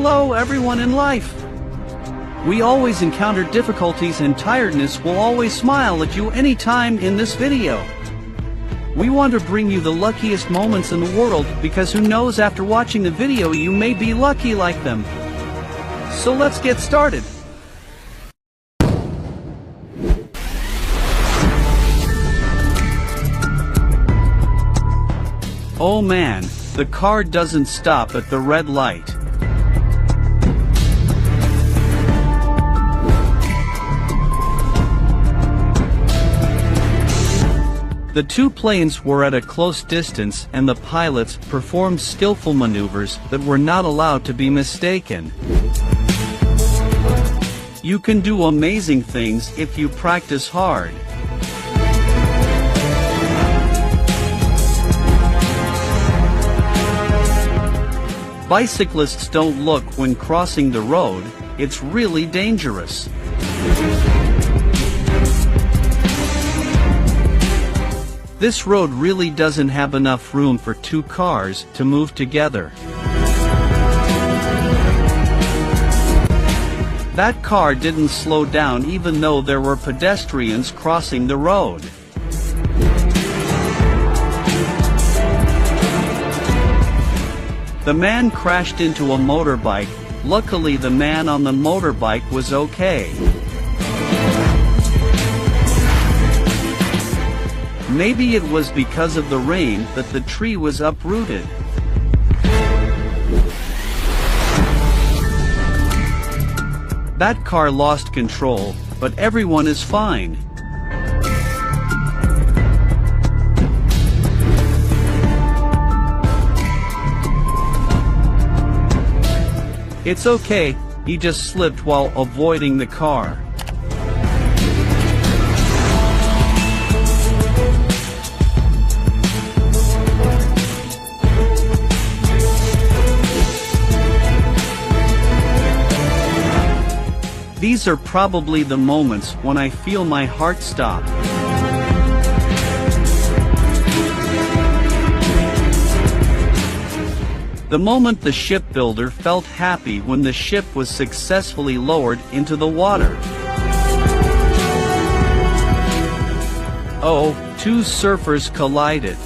Hello everyone in life. We always encounter difficulties and tiredness will always smile at you anytime in this video. We want to bring you the luckiest moments in the world because who knows, after watching the video you may be lucky like them. So let's get started. Oh man, the car doesn't stop at the red light. The two planes were at a close distance and the pilots performed skillful maneuvers that were not allowed to be mistaken. You can do amazing things if you practice hard. Bicyclists don't look when crossing the road, it's really dangerous. This road really doesn't have enough room for two cars to move together. That car didn't slow down even though there were pedestrians crossing the road. The man crashed into a motorbike. Luckily the man on the motorbike was okay. Maybe it was because of the rain that the tree was uprooted. That car lost control, but everyone is fine. It's okay, he just slipped while avoiding the car. These are probably the moments when I feel my heart stop. The moment the shipbuilder felt happy when the ship was successfully lowered into the water. Oh, two surfers collided.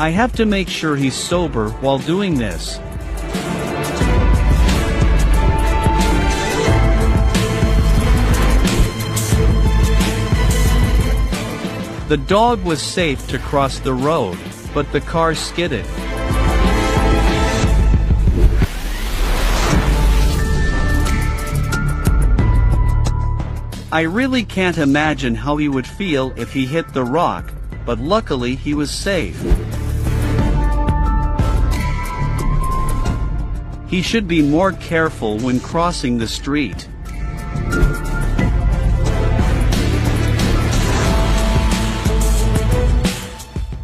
I have to make sure he's sober while doing this. The dog was safe to cross the road, but the car skidded. I really can't imagine how he would feel if he hit the rock, but luckily he was safe. He should be more careful when crossing the street.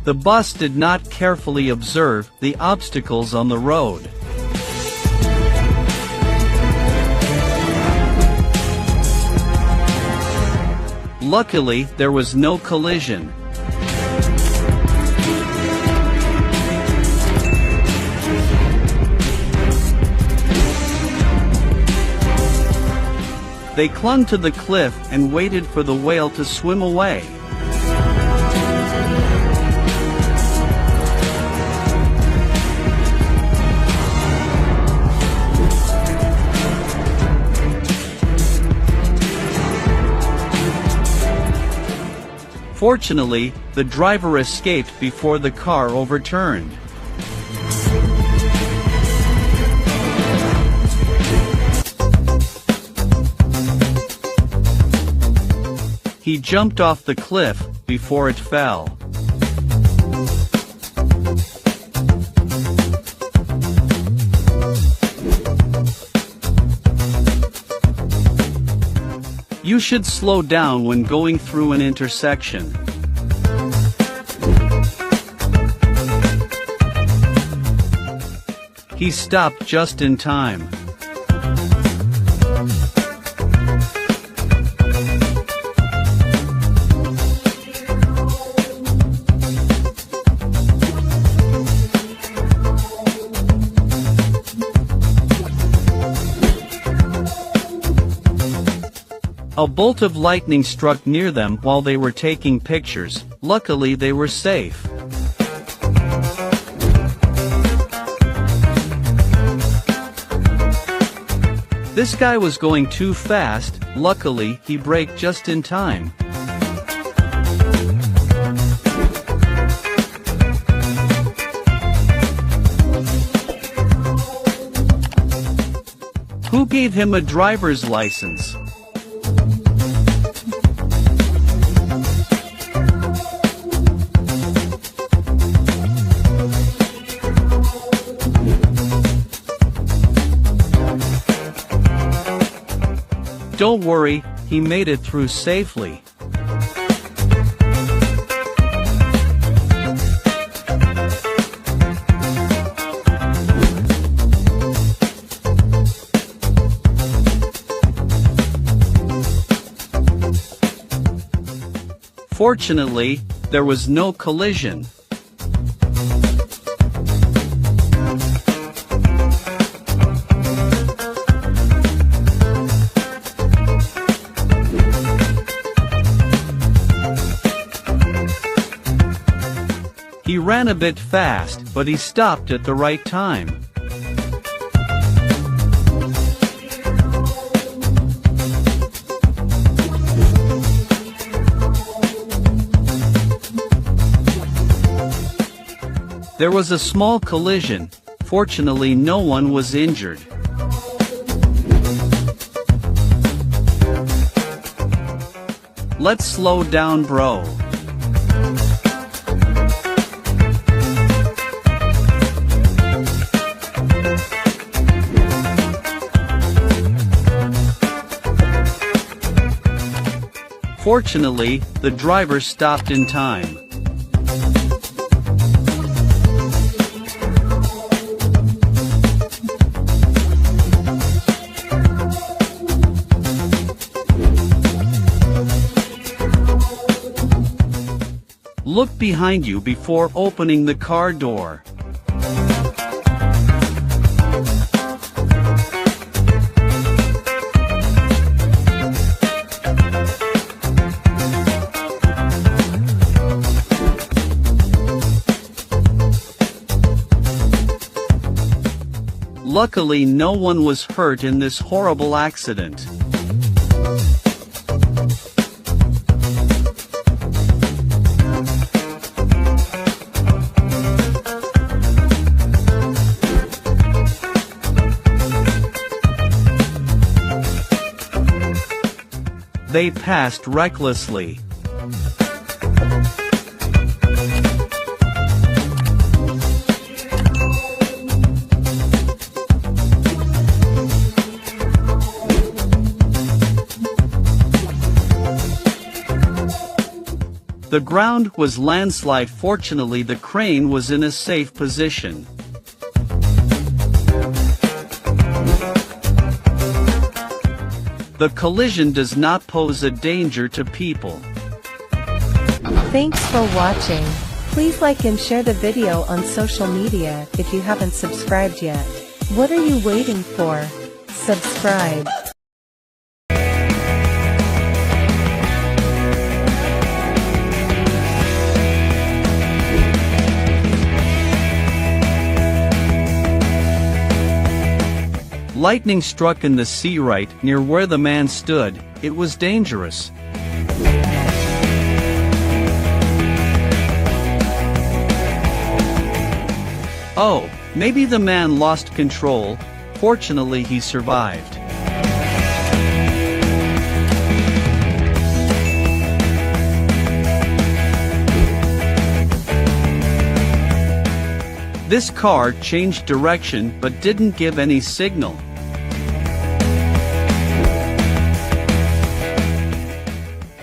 The bus did not carefully observe the obstacles on the road. Luckily, there was no collision. They clung to the cliff and waited for the whale to swim away. Fortunately, the driver escaped before the car overturned. He jumped off the cliff before it fell. You should slow down when going through an intersection. He stopped just in time. A bolt of lightning struck near them while they were taking pictures. Luckily they were safe. This guy was going too fast. Luckily, he braked just in time. Who gave him a driver's license? Don't worry, he made it through safely. Fortunately, there was no collision. He ran a bit fast, but he stopped at the right time. There was a small collision. Fortunately, no one was injured. Let's slow down, bro. Fortunately, the driver stopped in time. Look behind you before opening the car door. Luckily, no one was hurt in this horrible accident. They passed recklessly. The ground was landslide. Fortunately, the crane was in a safe position. The collision does not pose a danger to people. Thanks for watching. Please like and share the video on social media if you haven't subscribed yet. What are you waiting for? Subscribe. Lightning struck in the sea right near where the man stood. It was dangerous. Oh, maybe the man lost control. Fortunately, he survived. This car changed direction but didn't give any signal.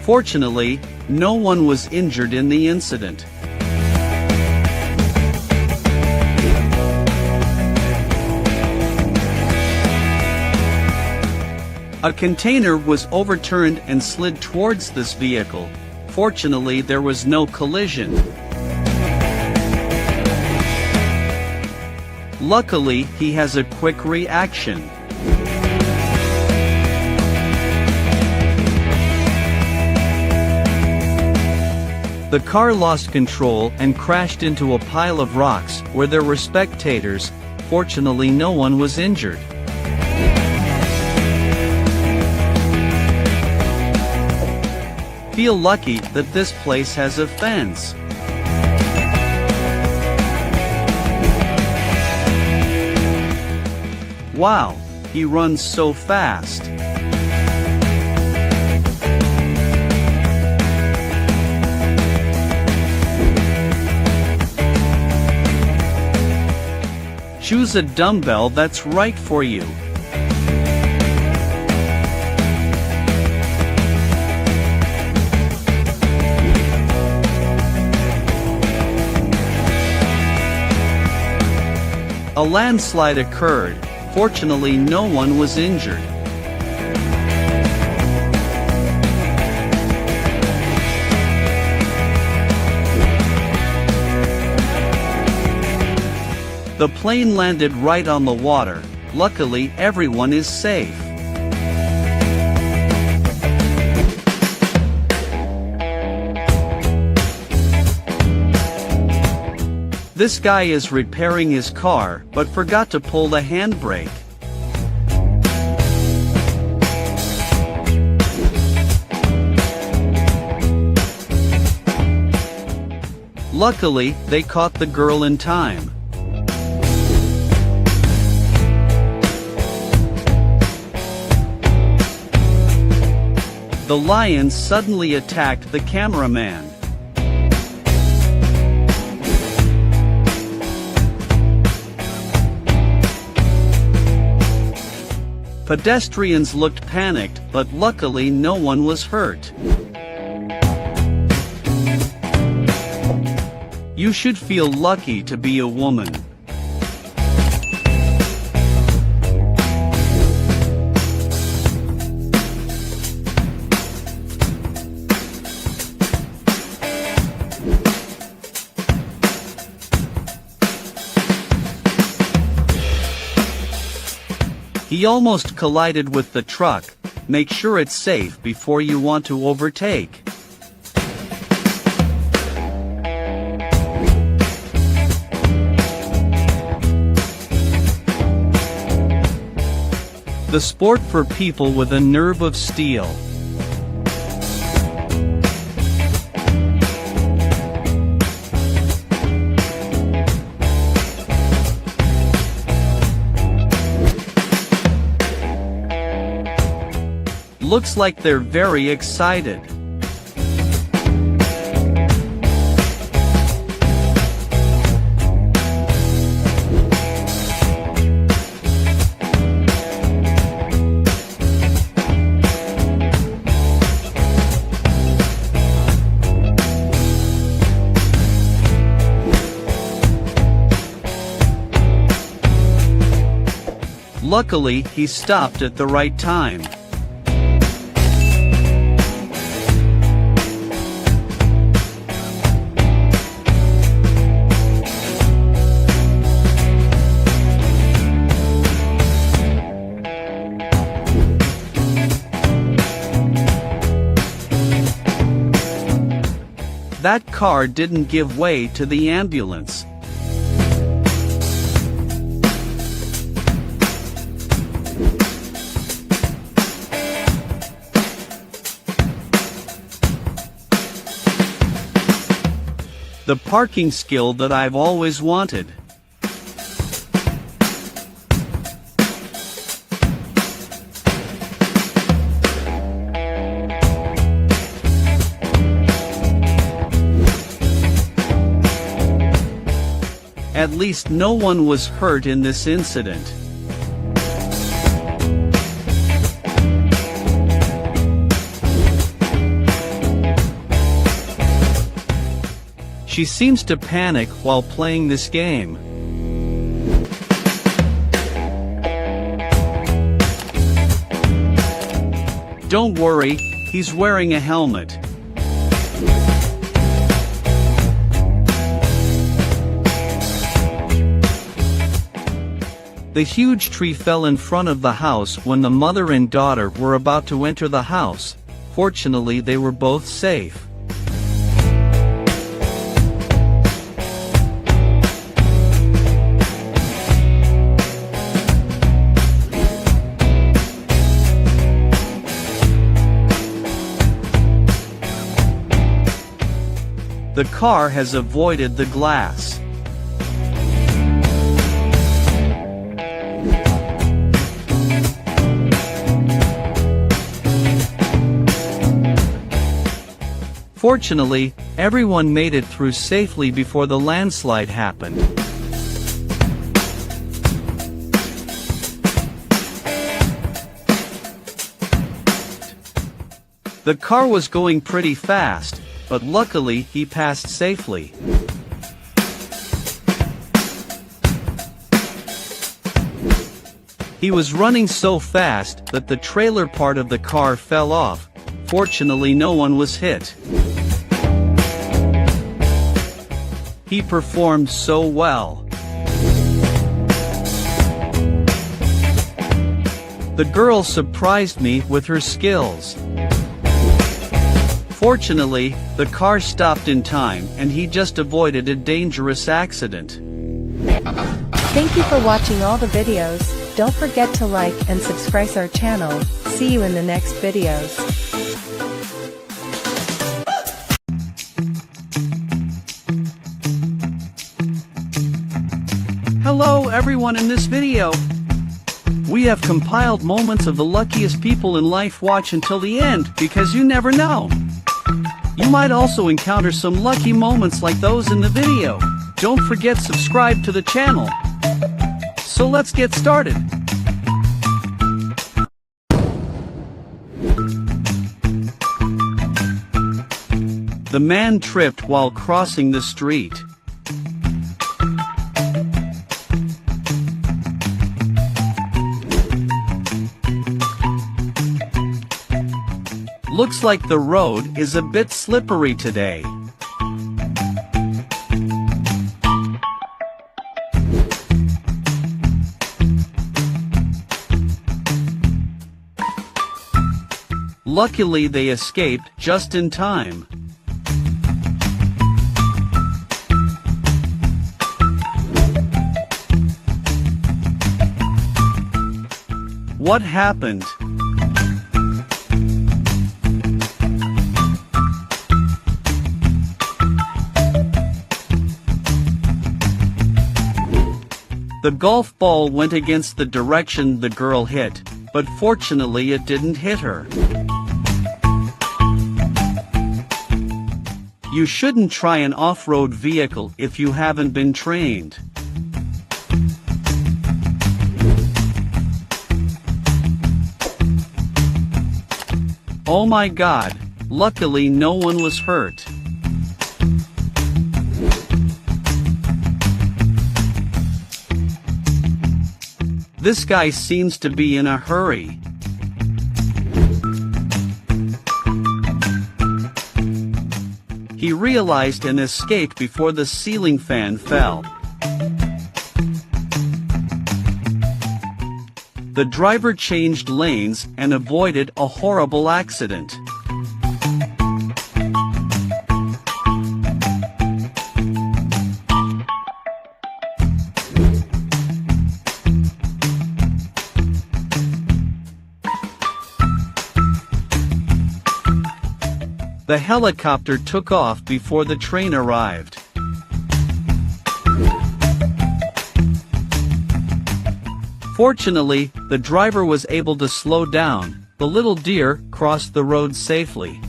Fortunately, no one was injured in the incident. A container was overturned and slid towards this vehicle. Fortunately, there was no collision. Luckily, he has a quick reaction. The car lost control and crashed into a pile of rocks where there were spectators. Fortunately, no one was injured. Feel lucky that this place has a fence. Wow, he runs so fast. Choose a dumbbell that's right for you. A landslide occurred. Fortunately, no one was injured. The plane landed right on the water. Luckily, everyone is safe. This guy is repairing his car, but forgot to pull the handbrake. Luckily, they caught the girl in time. The lion suddenly attacked the cameraman. Pedestrians looked panicked, but luckily no one was hurt. You should feel lucky to be a woman. He almost collided with the truck. Make sure it's safe before you want to overtake. The sport for people with a nerve of steel. Looks like they're very excited. Luckily, he stopped at the right time. That car didn't give way to the ambulance. The parking skill that I've always wanted. At least no one was hurt in this incident. She seems to panic while playing this game. Don't worry, he's wearing a helmet. The huge tree fell in front of the house when the mother and daughter were about to enter the house. Fortunately, they were both safe. The car has avoided the glass. Fortunately, everyone made it through safely before the landslide happened. The car was going pretty fast, but luckily he passed safely. He was running so fast that the trailer part of the car fell off. Fortunately, no one was hit. He performed so well. The girl surprised me with her skills. Fortunately, the car stopped in time and he just avoided a dangerous accident. Thank you for watching all the videos. Don't forget to like and subscribe our channel. See you in the next videos. Hello everyone, in this video, we have compiled moments of the luckiest people in life. Watch until the end, because you never know. You might also encounter some lucky moments like those in the video. Don't forget subscribe to the channel. So let's get started. The man tripped while crossing the street. Looks like the road is a bit slippery today. Luckily they escaped just in time. What happened? The golf ball went against the direction the girl hit, but fortunately it didn't hit her. You shouldn't try an off-road vehicle if you haven't been trained. Oh my God, luckily no one was hurt. This guy seems to be in a hurry. He realized and escaped before the ceiling fan fell. The driver changed lanes and avoided a horrible accident. The helicopter took off before the train arrived. Fortunately, the driver was able to slow down. The little deer crossed the road safely.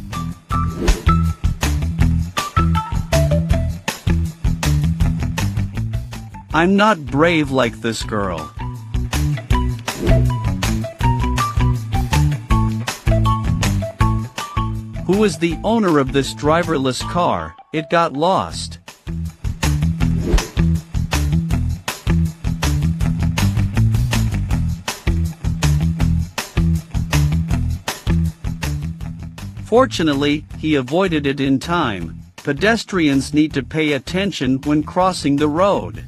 I'm not brave like this girl. Who is the owner of this driverless car? It got lost. Fortunately, he avoided it in time. Pedestrians need to pay attention when crossing the road.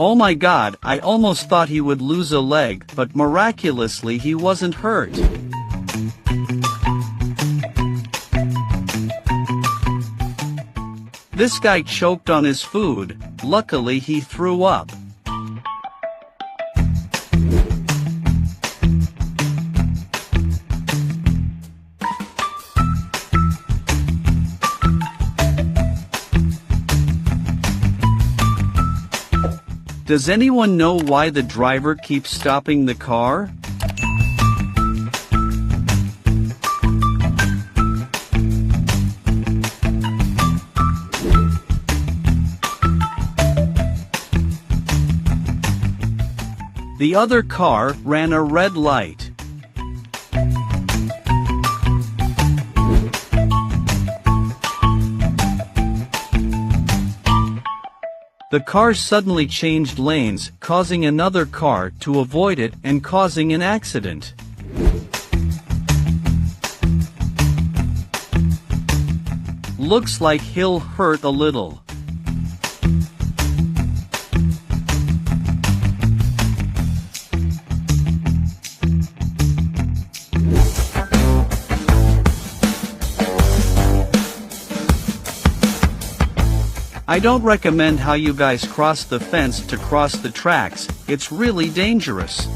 Oh my God, I almost thought he would lose a leg, but miraculously he wasn't hurt. This guy choked on his food. Luckily he threw up. Does anyone know why the driver keeps stopping the car? The other car ran a red light. The car suddenly changed lanes, causing another car to avoid it and causing an accident. Looks like he'll hurt a little. I don't recommend how you guys cross the fence to cross the tracks, it's really dangerous.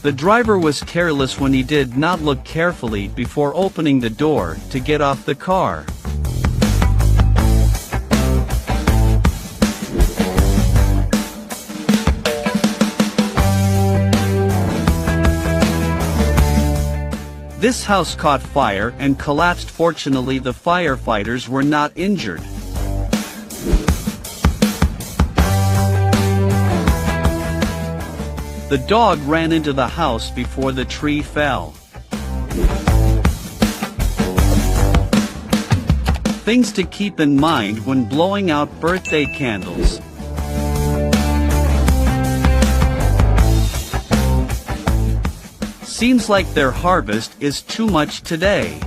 The driver was careless when he did not look carefully before opening the door to get off the car. This house caught fire and collapsed. Fortunately, the firefighters were not injured. The dog ran into the house before the tree fell. Things to keep in mind when blowing out birthday candles. Seems like their harvest is too much today.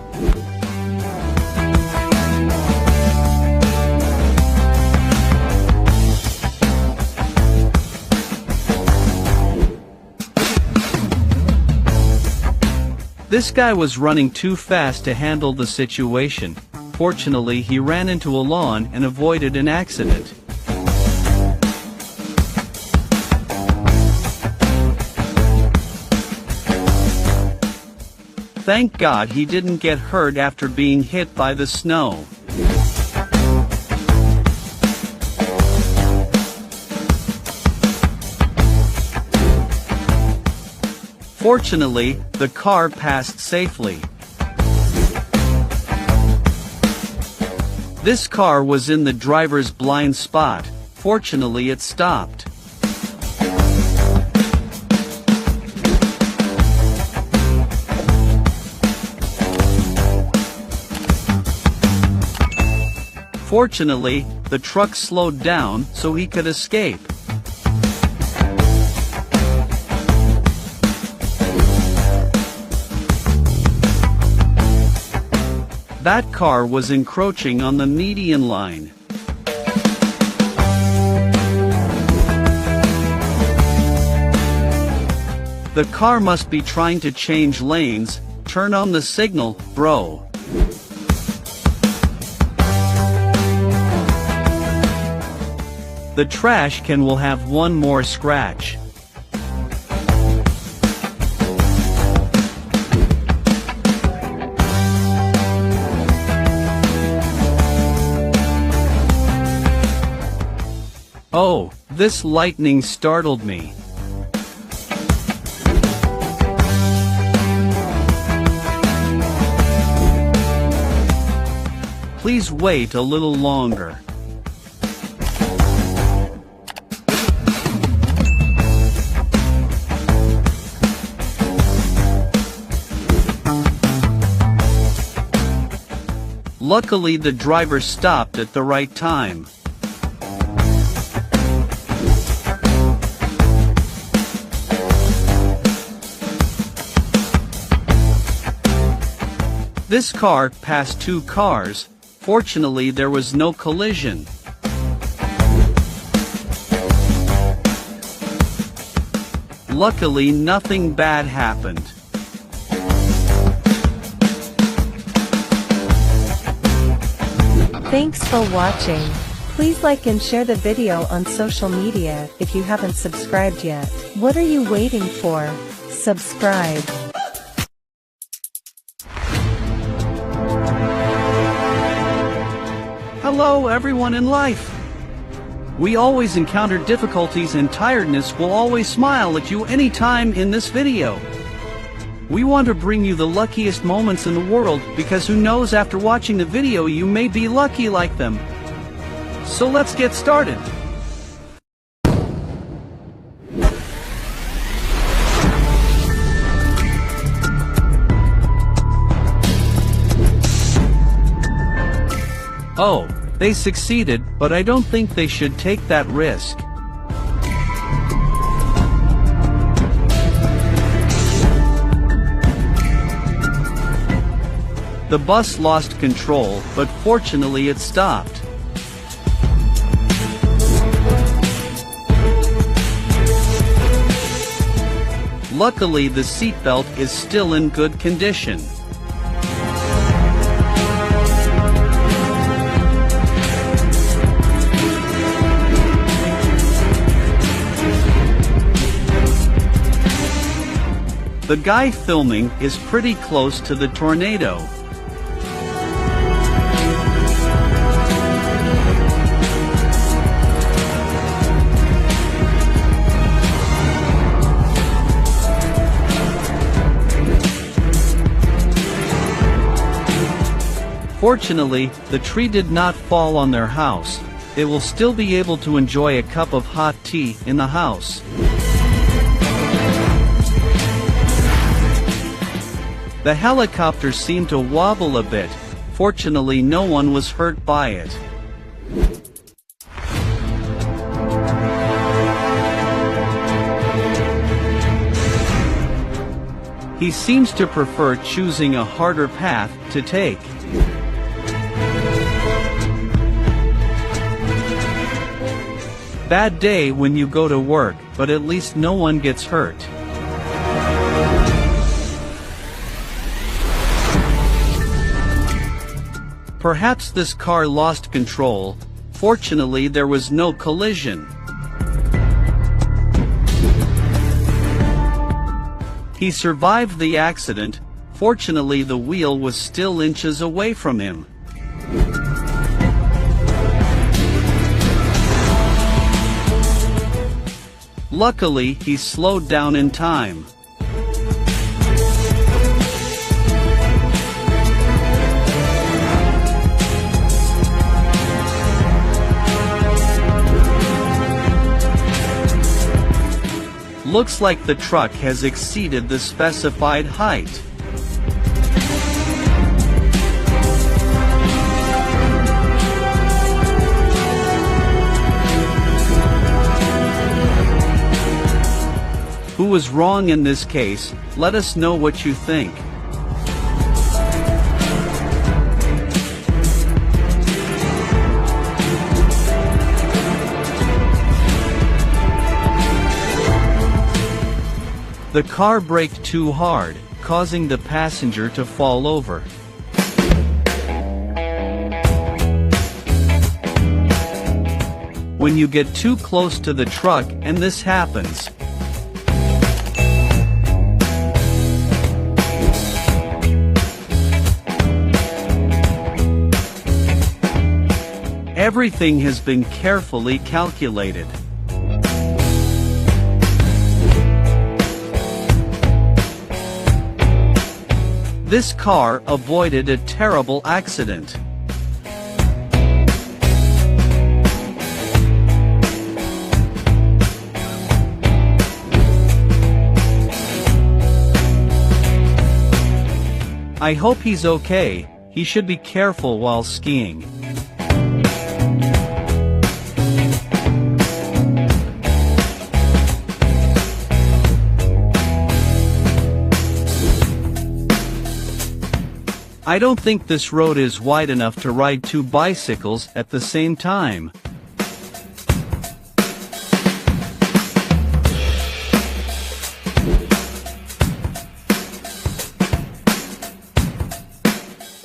This guy was running too fast to handle the situation. Fortunately, he ran into a lawn and avoided an accident. Thank God he didn't get hurt after being hit by the snow. Fortunately, the car passed safely. This car was in the driver's blind spot. Fortunately, it stopped. Fortunately, the truck slowed down so he could escape. That car was encroaching on the median line. The car must be trying to change lanes. Turn on the signal, bro. The trash can will have one more scratch. Oh, this lightning startled me. Please wait a little longer. Luckily, the driver stopped at the right time. This car passed two cars. Fortunately, there was no collision. Luckily, nothing bad happened. Thanks for watching. Please like and share the video on social media if you haven't subscribed yet. What are you waiting for? Subscribe. Hello everyone in life. We always encounter difficulties and tiredness will always smile at you anytime in this video. We want to bring you the luckiest moments in the world because who knows, after watching the video you may be lucky like them. So let's get started. Oh, they succeeded, but I don't think they should take that risk. The bus lost control, but fortunately it stopped. Luckily the seatbelt is still in good condition. The guy filming is pretty close to the tornado. Fortunately, the tree did not fall on their house. They will still be able to enjoy a cup of hot tea in the house. The helicopter seemed to wobble a bit. Fortunately, no one was hurt by it. He seems to prefer choosing a harder path to take. Bad day when you go to work, but at least no one gets hurt. Perhaps this car lost control. Fortunately, there was no collision. He survived the accident. Fortunately, the wheel was still inches away from him. Luckily, he slowed down in time. Looks like the truck has exceeded the specified height. Who was wrong in this case? Let us know what you think. The car braked too hard, causing the passenger to fall over. When you get too close to the truck and this happens. Everything has been carefully calculated. This car avoided a terrible accident. I hope he's okay. He should be careful while skiing. I don't think this road is wide enough to ride two bicycles at the same time.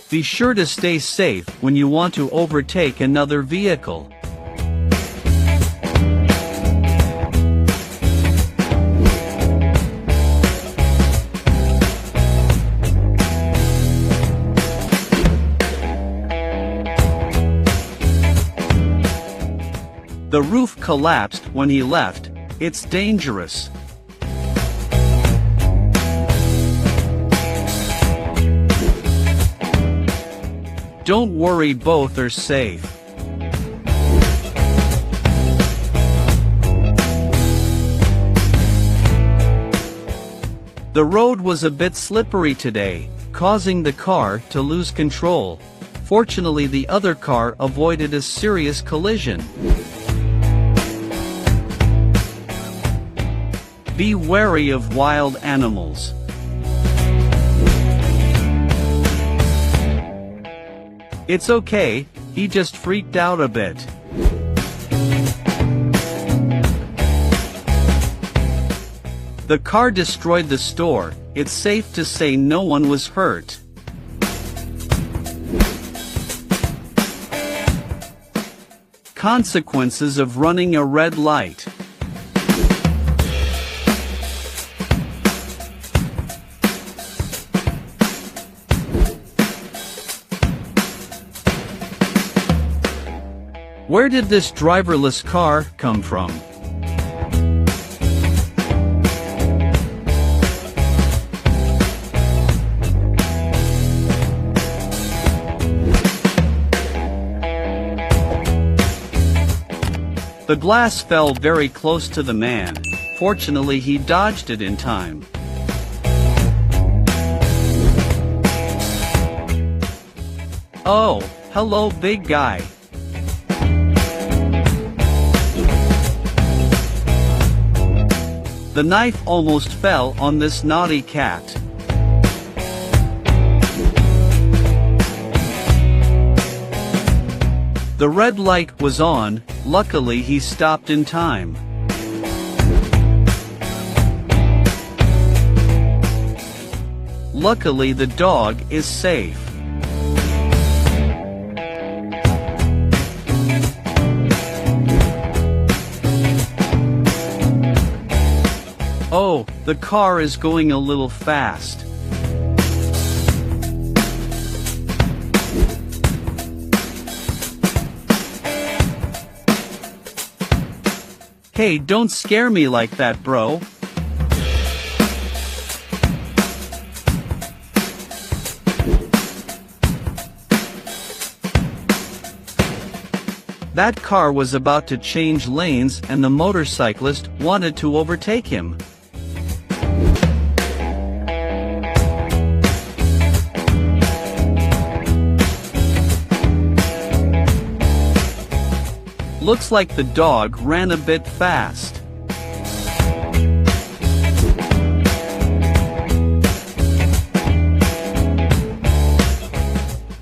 Be sure to stay safe when you want to overtake another vehicle. The roof collapsed when he left. It's dangerous. Don't worry, both are safe. The road was a bit slippery today, causing the car to lose control. Fortunately, the other car avoided a serious collision. Be wary of wild animals. It's okay, he just freaked out a bit. The car destroyed the store. It's safe to say no one was hurt. Consequences of running a red light. Where did this driverless car come from? The glass fell very close to the man. Fortunately, he dodged it in time. Oh, hello, big guy. The knife almost fell on this naughty cat. The red light was on. Luckily, he stopped in time. Luckily, the dog is safe. Oh, the car is going a little fast. Hey, don't scare me like that, bro. That car was about to change lanes and the motorcyclist wanted to overtake him. Looks like the dog ran a bit fast.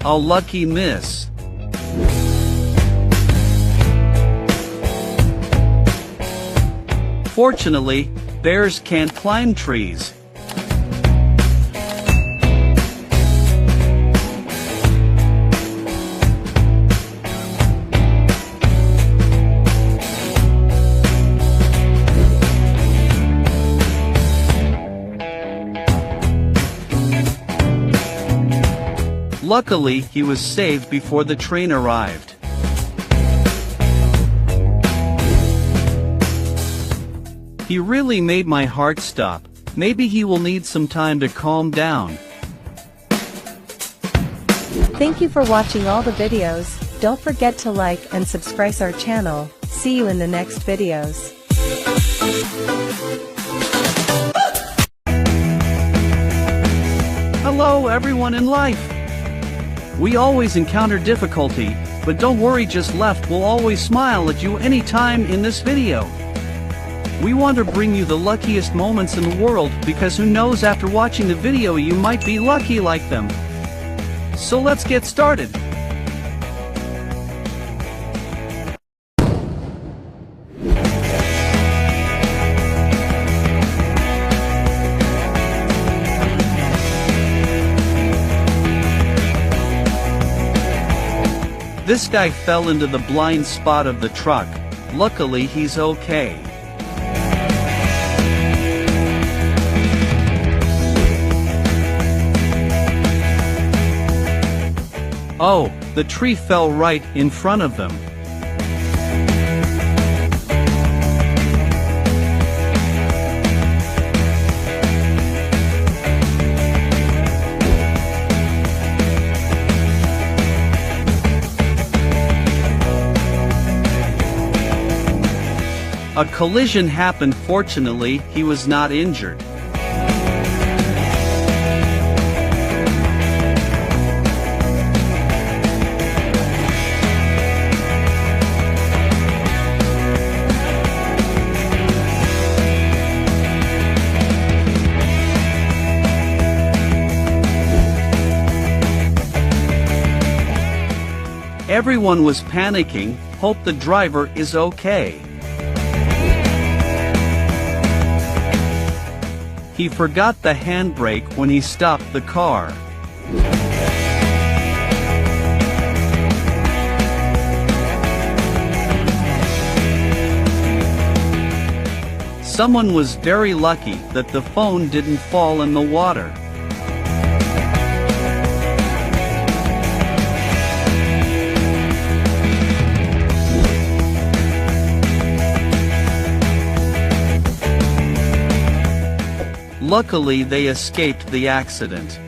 A lucky miss. Fortunately, bears can't climb trees. Luckily, he was saved before the train arrived. He really made my heart stop. Maybe he will need some time to calm down. Thank you for watching all the videos. Don't forget to like and subscribe our channel. See you in the next videos. Hello everyone in life. We always encounter difficulty, but don't worry, just left will always smile at you anytime in this video. We want to bring you the luckiest moments in the world because who knows, after watching the video you might be lucky like them. So let's get started. This guy fell into the blind spot of the truck. Luckily he's okay. Oh, the tree fell right in front of them. A collision happened. Fortunately, he was not injured. Everyone was panicking. Hope the driver is okay. He forgot the handbrake when he stopped the car. Someone was very lucky that the phone didn't fall in the water. Luckily they escaped the accident.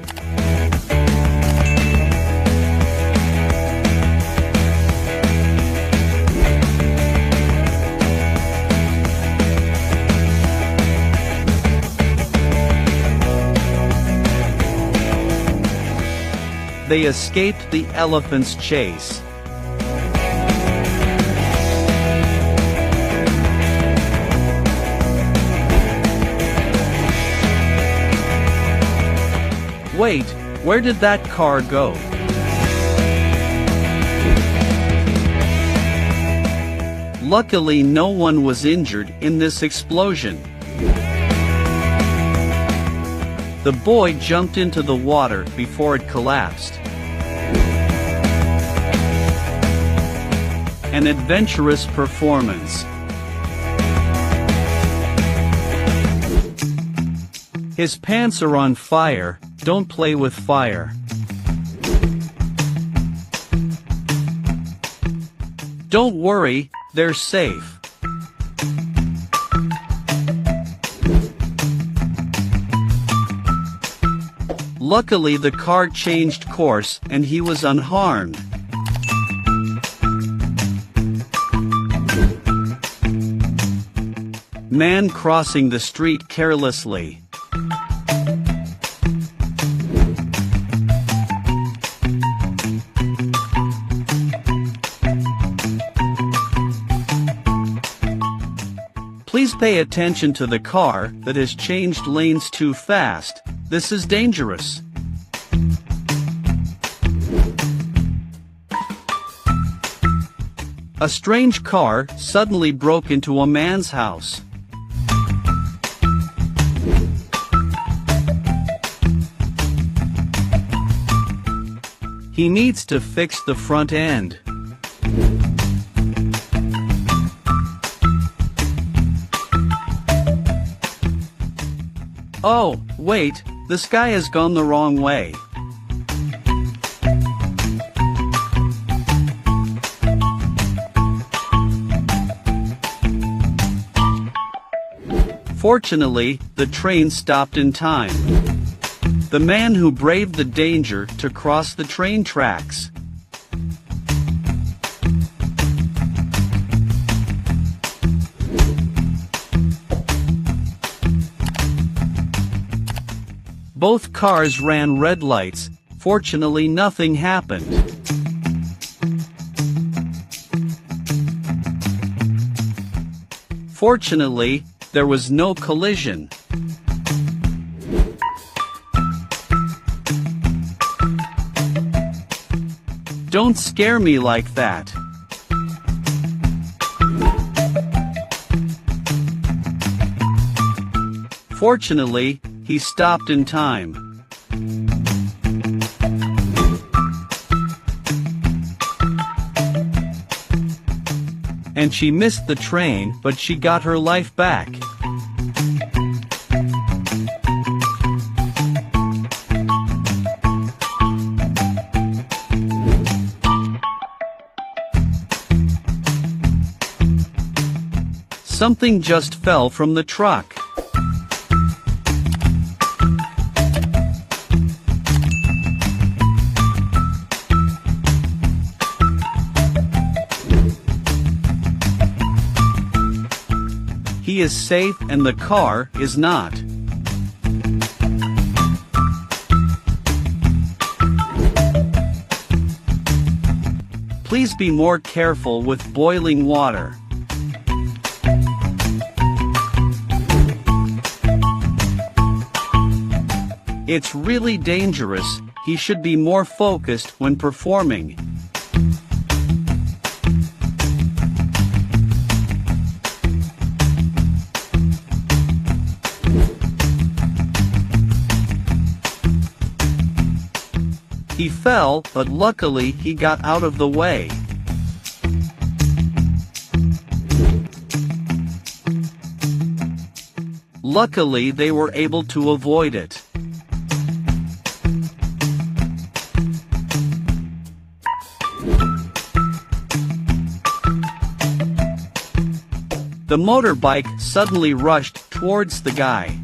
They escaped the elephant's chase. Wait, where did that car go? Luckily no one was injured in this explosion. The boy jumped into the water before it collapsed. An adventurous performance. His pants are on fire. Don't play with fire. Don't worry, they're safe. Luckily the car changed course and he was unharmed. Man crossing the street carelessly. Please pay attention to the car that has changed lanes too fast. This is dangerous. A strange car suddenly broke into a man's house. He needs to fix the front end. Oh, wait, the sky has gone the wrong way. Fortunately, the train stopped in time. The man who braved the danger to cross the train tracks. Both cars ran red lights. Fortunately, nothing happened. Fortunately, there was no collision. Don't scare me like that. Fortunately, he stopped in time. And she missed the train, but she got her life back. Something just fell from the truck. He is safe and the car is not. Please be more careful with boiling water. It's really dangerous. He should be more focused when performing. He fell, but luckily he got out of the way. Luckily they were able to avoid it. The motorbike suddenly rushed towards the guy.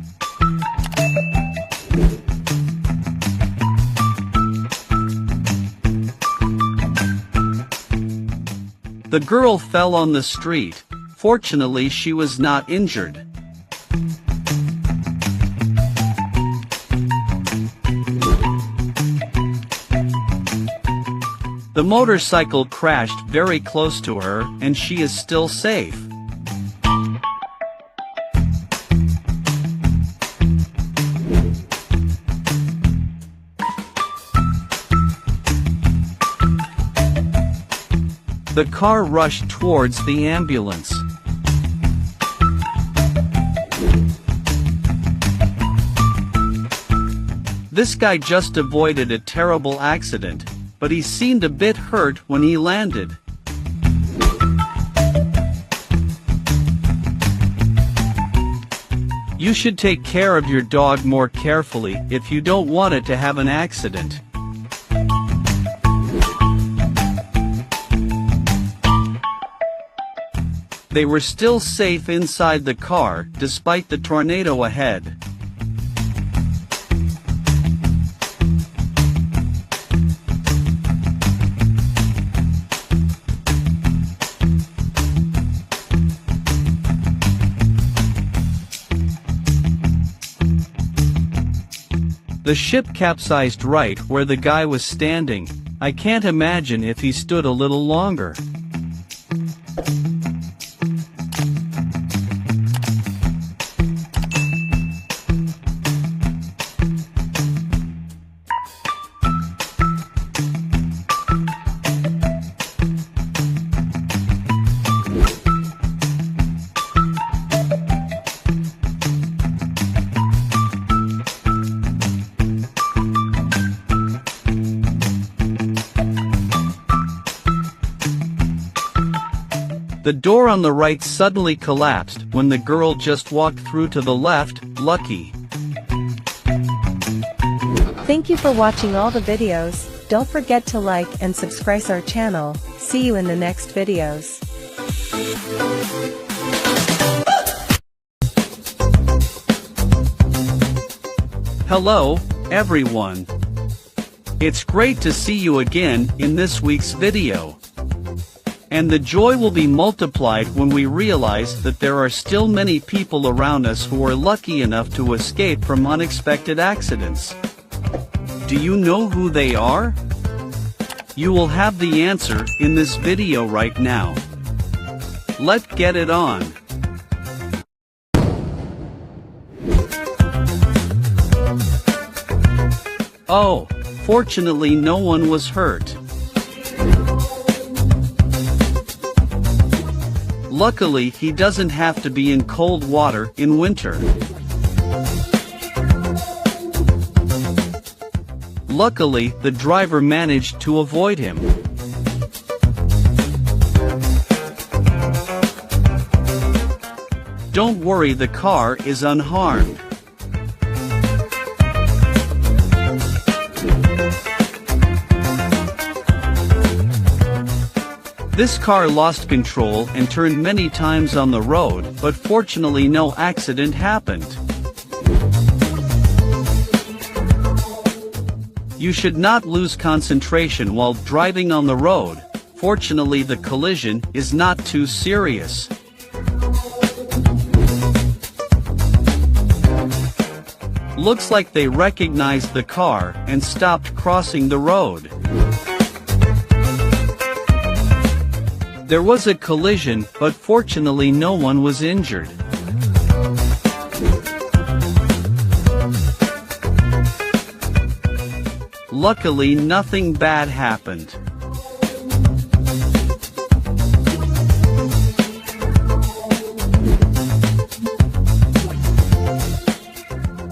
The girl fell on the street. Fortunately, she was not injured. The motorcycle crashed very close to her, and she is still safe. The car rushed towards the ambulance. This guy just avoided a terrible accident, but he seemed a bit hurt when he landed. You should take care of your dog more carefully if you don't want it to have an accident. They were still safe inside the car, despite the tornado ahead. The ship capsized right where the guy was standing. I can't imagine if he stood a little longer. The door on the right suddenly collapsed when the girl just walked through to the left. Lucky. Thank you for watching all the videos. Don't forget to like and subscribe our channel. See you in the next videos. Hello, everyone. It's great to see you again in this week's video. And the joy will be multiplied when we realize that there are still many people around us who are lucky enough to escape from unexpected accidents. Do you know who they are? You will have the answer in this video right now. Let's get it on. Oh, fortunately no one was hurt. Luckily, he doesn't have to be in cold water in winter. Luckily, the driver managed to avoid him. Don't worry, the car is unharmed. This car lost control and turned many times on the road, but fortunately no accident happened. You should not lose concentration while driving on the road. Fortunately, the collision is not too serious. Looks like they recognized the car and stopped crossing the road. There was a collision, but fortunately no one was injured. Luckily, nothing bad happened.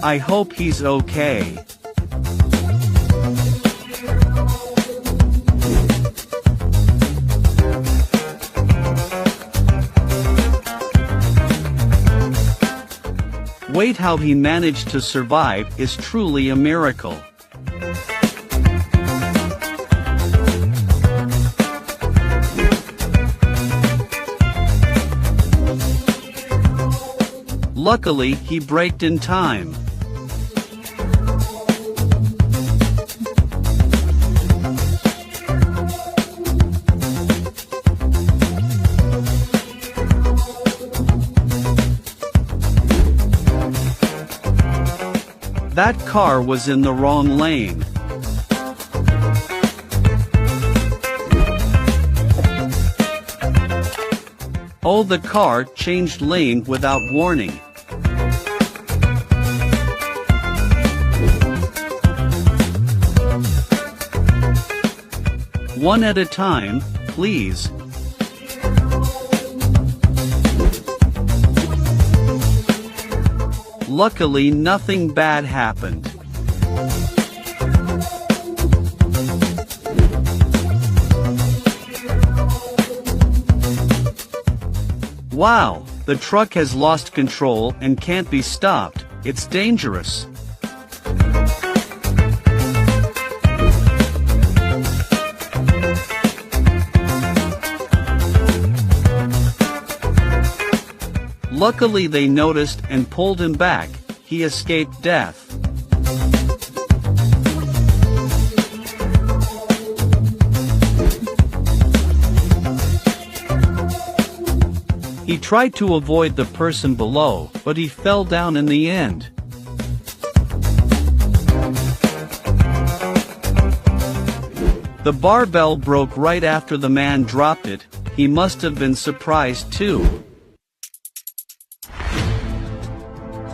I hope he's okay. Wait, how he managed to survive is truly a miracle. Luckily, he braked in time. That car was in the wrong lane. Oh, the car changed lane without warning. One at a time, please. Luckily, nothing bad happened. Wow, the truck has lost control and can't be stopped. It's dangerous. Luckily, they noticed and pulled him back. He escaped death. He tried to avoid the person below, but he fell down in the end. The barbell broke right after the man dropped it. He must have been surprised too.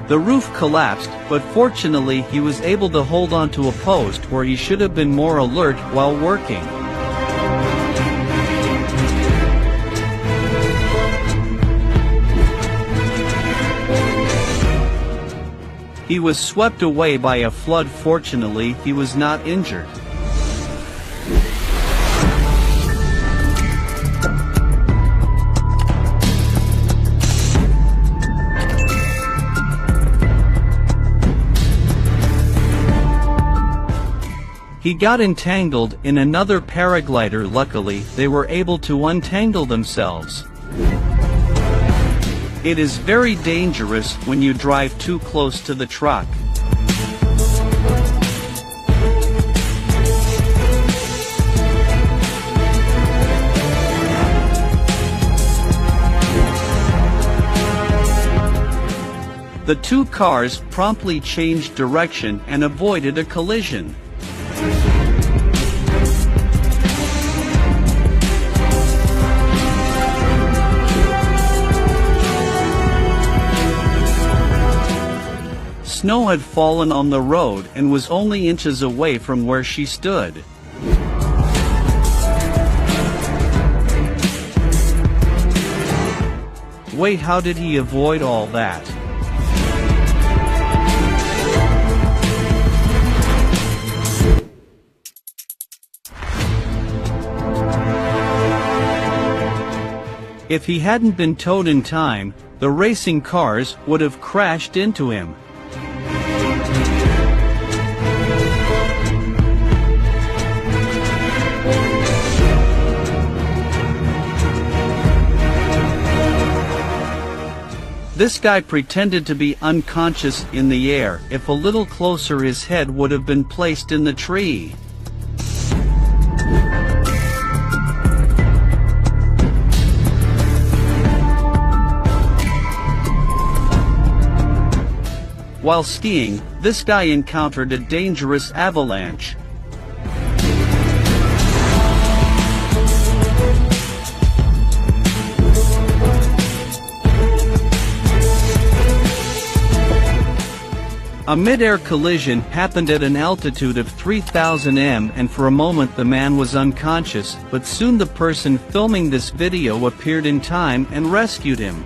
The roof collapsed, but fortunately he was able to hold on to a post where he should have been more alert while working. He was swept away by a flood. Fortunately, he was not injured. He got entangled in another paraglider. Luckily, they were able to untangle themselves. It is very dangerous when you drive too close to the truck. The two cars promptly changed direction and avoided a collision. Snow had fallen on the road and was only inches away from where she stood. Wait, how did he avoid all that? If he hadn't been towed in time, the racing cars would have crashed into him. This guy pretended to be unconscious in the air. If a little closer, his head would have been placed in the tree. While skiing, this guy encountered a dangerous avalanche. A mid-air collision happened at an altitude of 3,000 m, and for a moment the man was unconscious, but soon the person filming this video appeared in time and rescued him.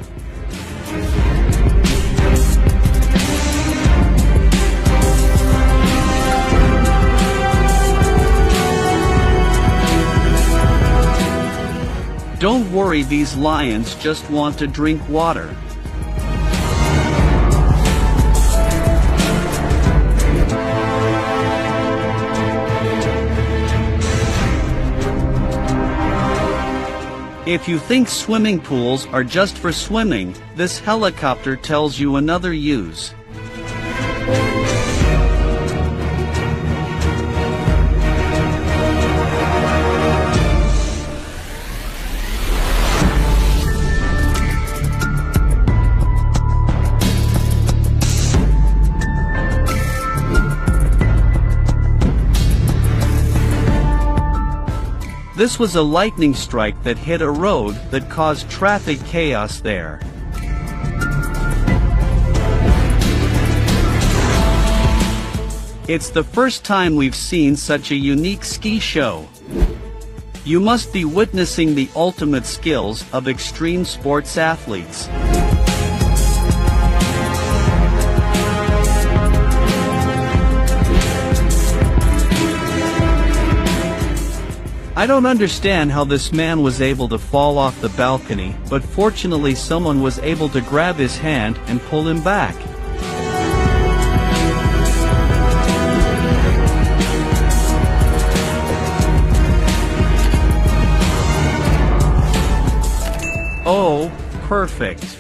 Don't worry, these lions just want to drink water. If you think swimming pools are just for swimming, this helicopter tells you another use. This was a lightning strike that hit a road that caused traffic chaos there. It's the first time we've seen such a unique ski show. You must be witnessing the ultimate skills of extreme sports athletes. I don't understand how this man was able to fall off the balcony, but fortunately someone was able to grab his hand and pull him back. Oh, perfect.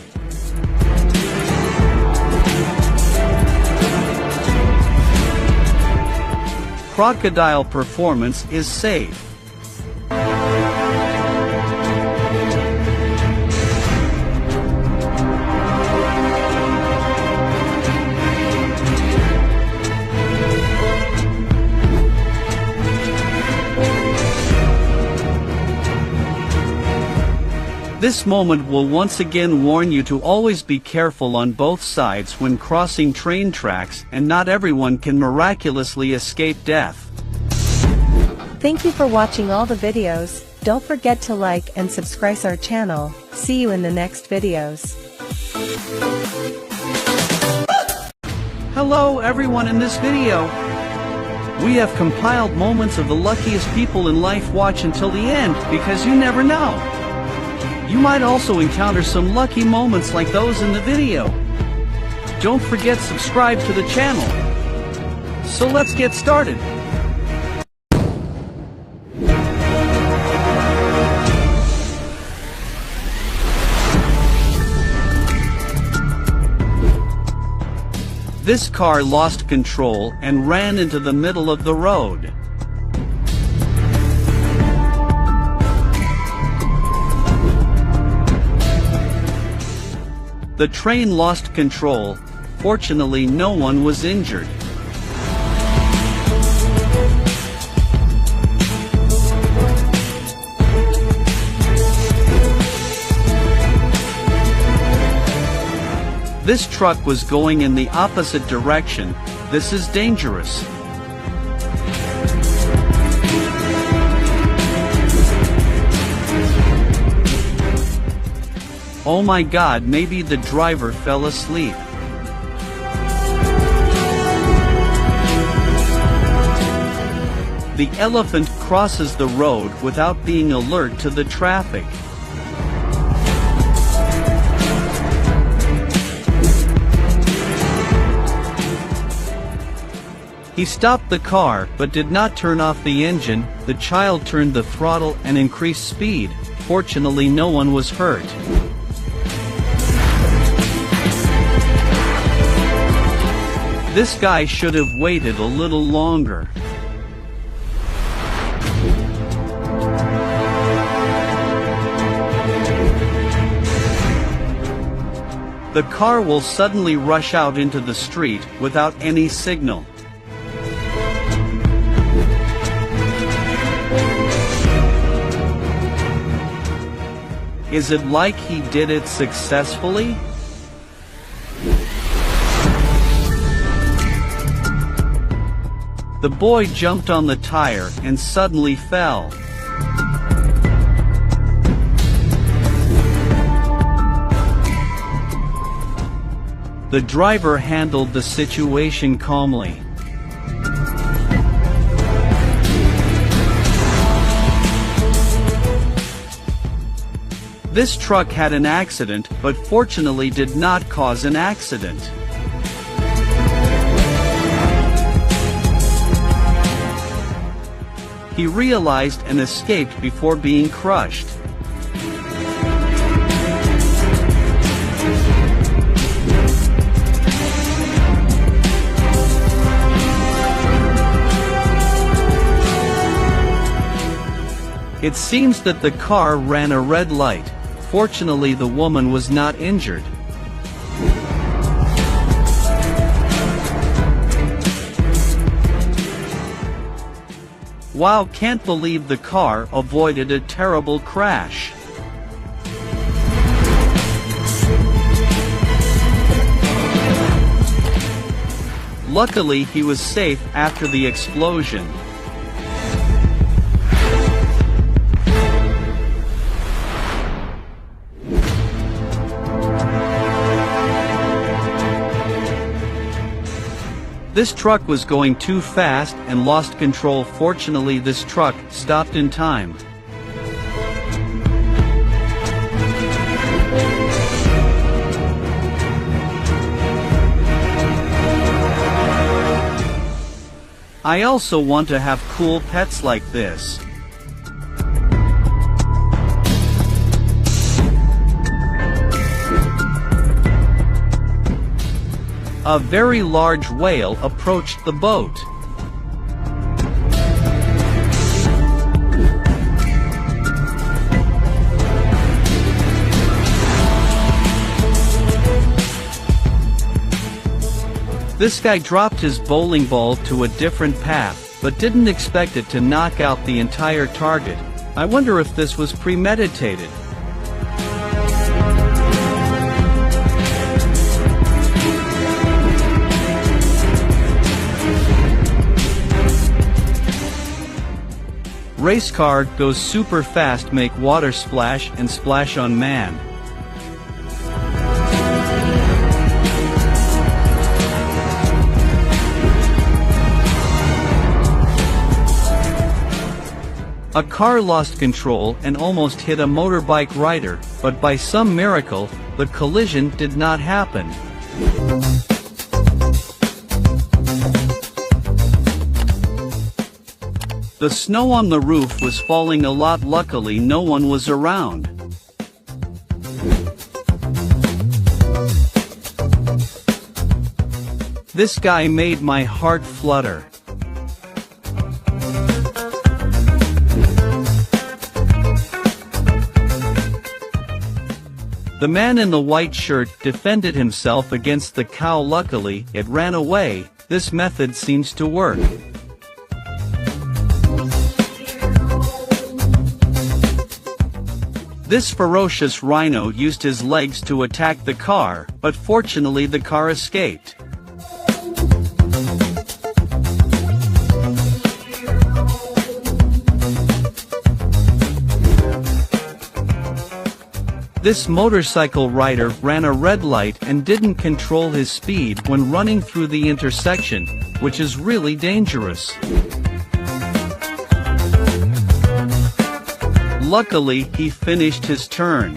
Crocodile performance is safe. This moment will once again warn you to always be careful on both sides when crossing train tracks, and not everyone can miraculously escape death. Thank you for watching all the videos. Don't forget to like and subscribe our channel. See you in the next videos. Hello everyone, in this video we have compiled moments of the luckiest people in life. Watch until the end, because you never know. You might also encounter some lucky moments like those in the video. Don't forget to subscribe to the channel. So let's get started. This car lost control and ran into the middle of the road. The train lost control. Fortunately, no one was injured. This truck was going in the opposite direction. This is dangerous. Oh my God, maybe the driver fell asleep. The elephant crosses the road without being alert to the traffic. He stopped the car but did not turn off the engine. The child turned the throttle and increased speed. Fortunately, no one was hurt. This guy should have waited a little longer. The car will suddenly rush out into the street without any signal. Is it like he did it successfully? The boy jumped on the tire and suddenly fell. The driver handled the situation calmly. This truck had an accident, but fortunately did not cause an accident. He realized and escaped before being crushed. It seems that the car ran a red light. Fortunately, the woman was not injured. Wow, can't believe the car avoided a terrible crash. Luckily, he was safe after the explosion. This truck was going too fast and lost control. Fortunately, this truck stopped in time. I also want to have cool pets like this. A very large whale approached the boat. This guy dropped his bowling ball to a different path, but didn't expect it to knock out the entire target. I wonder if this was premeditated. Race car goes super fast, make water splash and splash on man. A car lost control and almost hit a motorbike rider, but by some miracle, the collision did not happen. The snow on the roof was falling a lot. Luckily, no one was around. This guy made my heart flutter. The man in the white shirt defended himself against the cow. Luckily, it ran away. This method seems to work. This ferocious rhino used his legs to attack the car, but fortunately the car escaped. This motorcycle rider ran a red light and didn't control his speed when running through the intersection, which is really dangerous. Luckily, he finished his turn.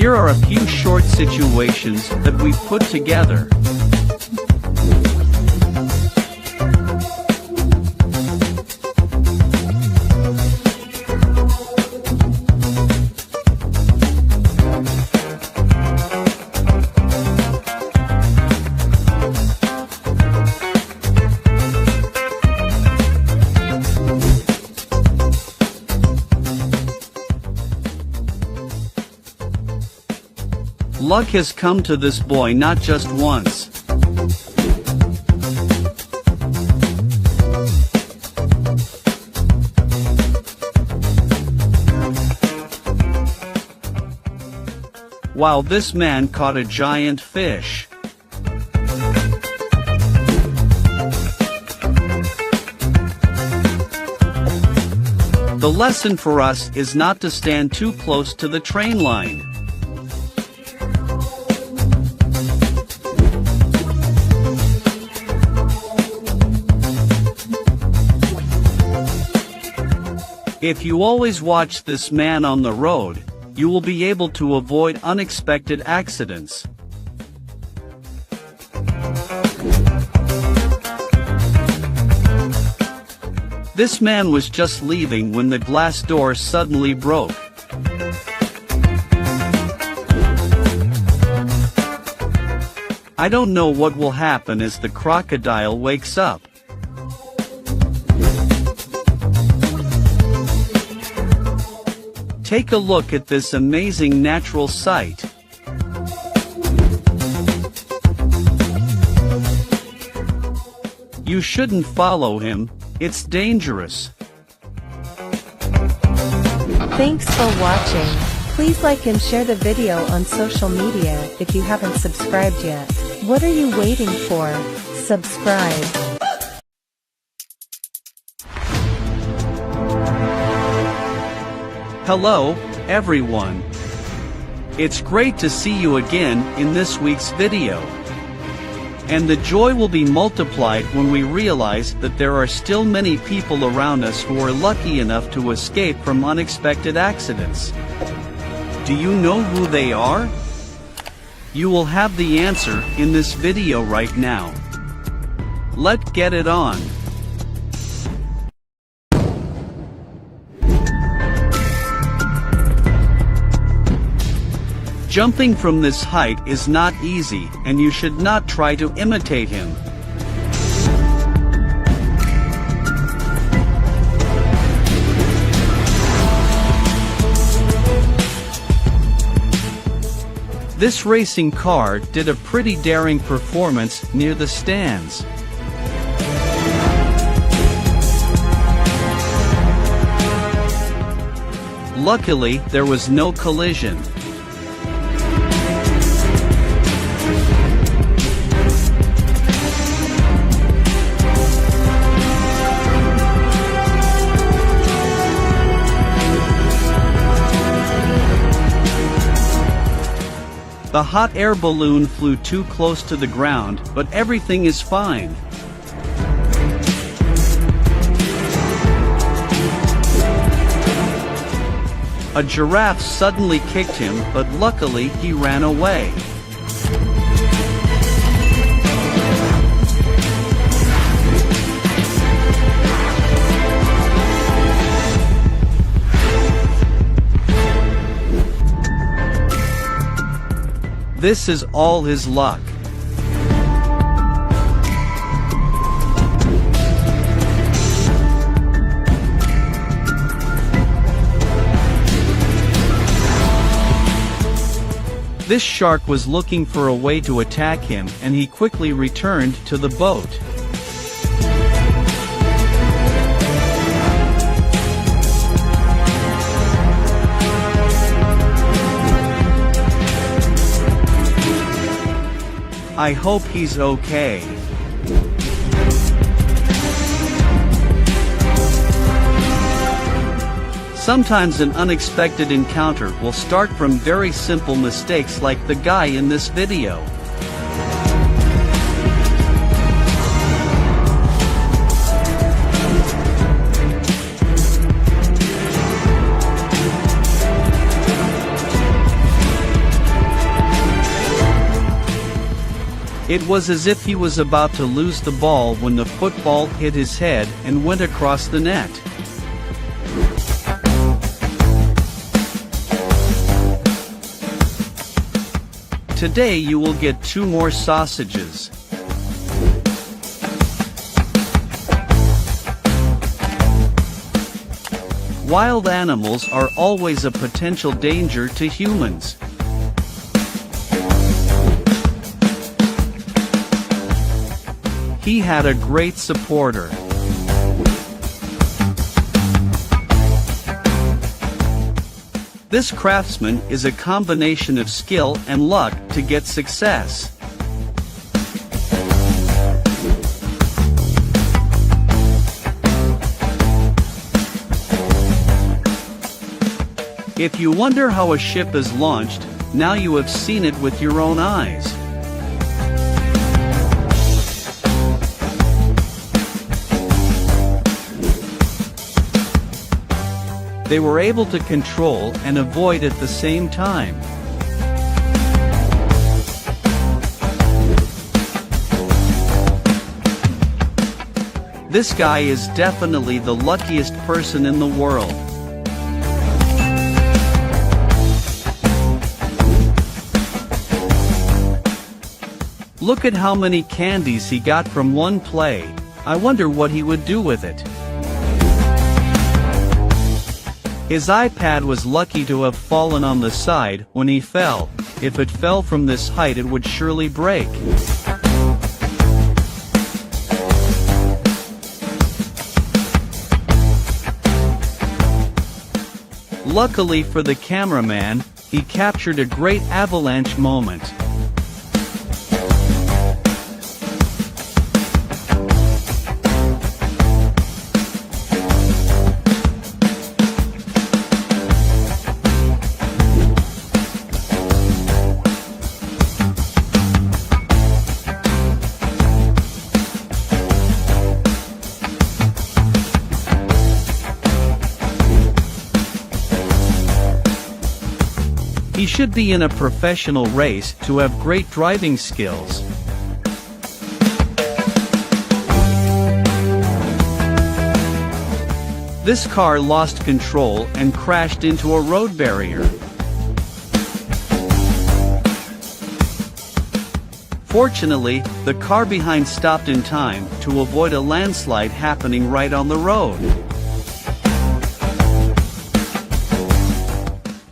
Here are a few short situations that we've put together. Luck has come to this boy not just once. Wow, this man caught a giant fish. The lesson for us is not to stand too close to the train line. If you always watch this man on the road, you will be able to avoid unexpected accidents. This man was just leaving when the glass door suddenly broke. I don't know what will happen as the crocodile wakes up. Take a look at this amazing natural sight. You shouldn't follow him, it's dangerous. Thanks for watching. Please like and share the video on social media if you haven't subscribed yet. What are you waiting for? Subscribe. Hello, everyone. It's great to see you again in this week's video. And the joy will be multiplied when we realize that there are still many people around us who are lucky enough to escape from unexpected accidents. Do you know who they are? You will have the answer in this video right now. Let's get it on. Jumping from this height is not easy, and you should not try to imitate him. This racing car did a pretty daring performance near the stands. Luckily, there was no collision. The hot air balloon flew too close to the ground, but everything is fine. A giraffe suddenly kicked him, but luckily he ran away. This is all his luck. This shark was looking for a way to attack him, and he quickly returned to the boat. I hope he's okay. Sometimes an unexpected encounter will start from very simple mistakes like the guy in this video. It was as if he was about to lose the ball when the football hit his head and went across the net. Today you will get 2 more sausages. Wild animals are always a potential danger to humans. He had a great supporter. This craftsman is a combination of skill and luck to get success. If you wonder how a ship is launched, now you have seen it with your own eyes. They were able to control and avoid at the same time. This guy is definitely the luckiest person in the world. Look at how many candies he got from one play. I wonder what he would do with it. His iPad was lucky to have fallen on the side when he fell. If it fell from this height, it would surely break. Luckily for the cameraman, he captured a great avalanche moment. He should be in a professional race to have great driving skills. This car lost control and crashed into a road barrier. Fortunately, the car behind stopped in time to avoid a landslide happening right on the road.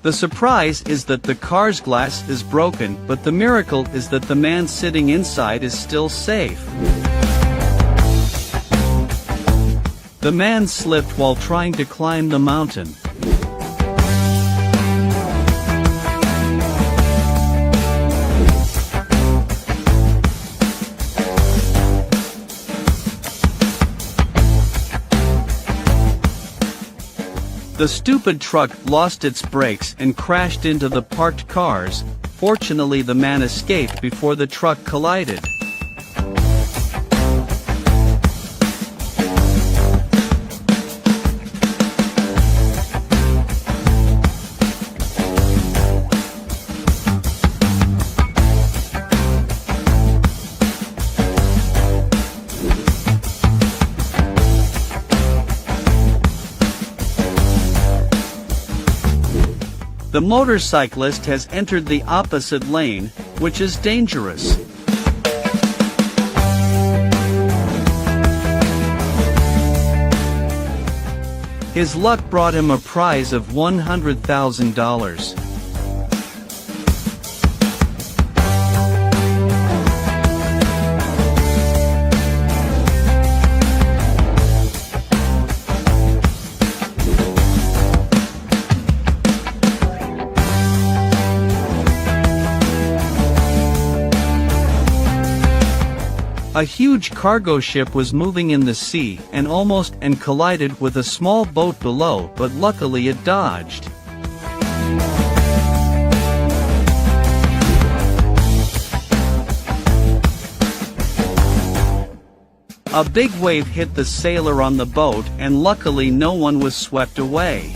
The surprise is that the car's glass is broken, but the miracle is that the man sitting inside is still safe. The man slipped while trying to climb the mountain. The stupid truck lost its brakes and crashed into the parked cars. Fortunately, the man escaped before the truck collided. The motorcyclist has entered the opposite lane, which is dangerous. His luck brought him a prize of $100,000. A huge cargo ship was moving in the sea and almost collided with a small boat below, but luckily it dodged. A big wave hit the sailor on the boat, and luckily no one was swept away.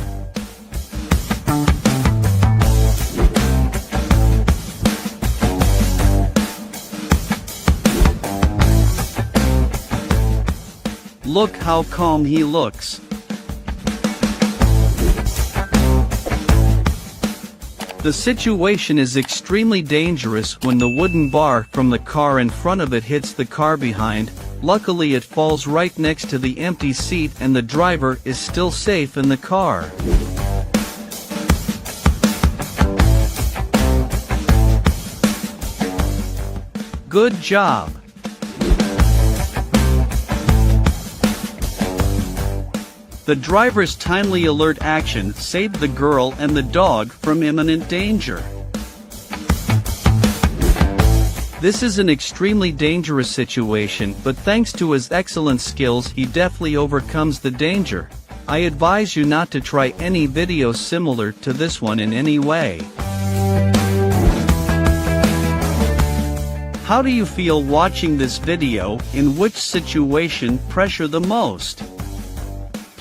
Look how calm he looks. The situation is extremely dangerous when the wooden bar from the car in front of it hits the car behind. Luckily it falls right next to the empty seat and the driver is still safe in the car. Good job. The driver's timely alert action saved the girl and the dog from imminent danger. This is an extremely dangerous situation, but thanks to his excellent skills he deftly overcomes the danger. I advise you not to try any video similar to this one in any way. How do you feel watching this video? In which situation pressure the most?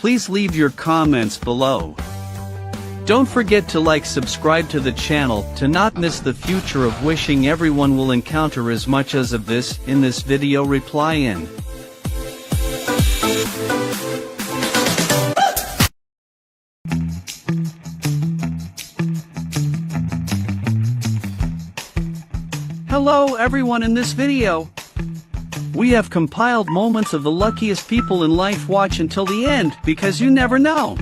Please leave your comments below. Don't forget to like, subscribe to the channel to not miss the future of wishing everyone will encounter as much as of this in this video. Reply in. Hello everyone, in this video we have compiled moments of the luckiest people in life. Watch until the end because you never know.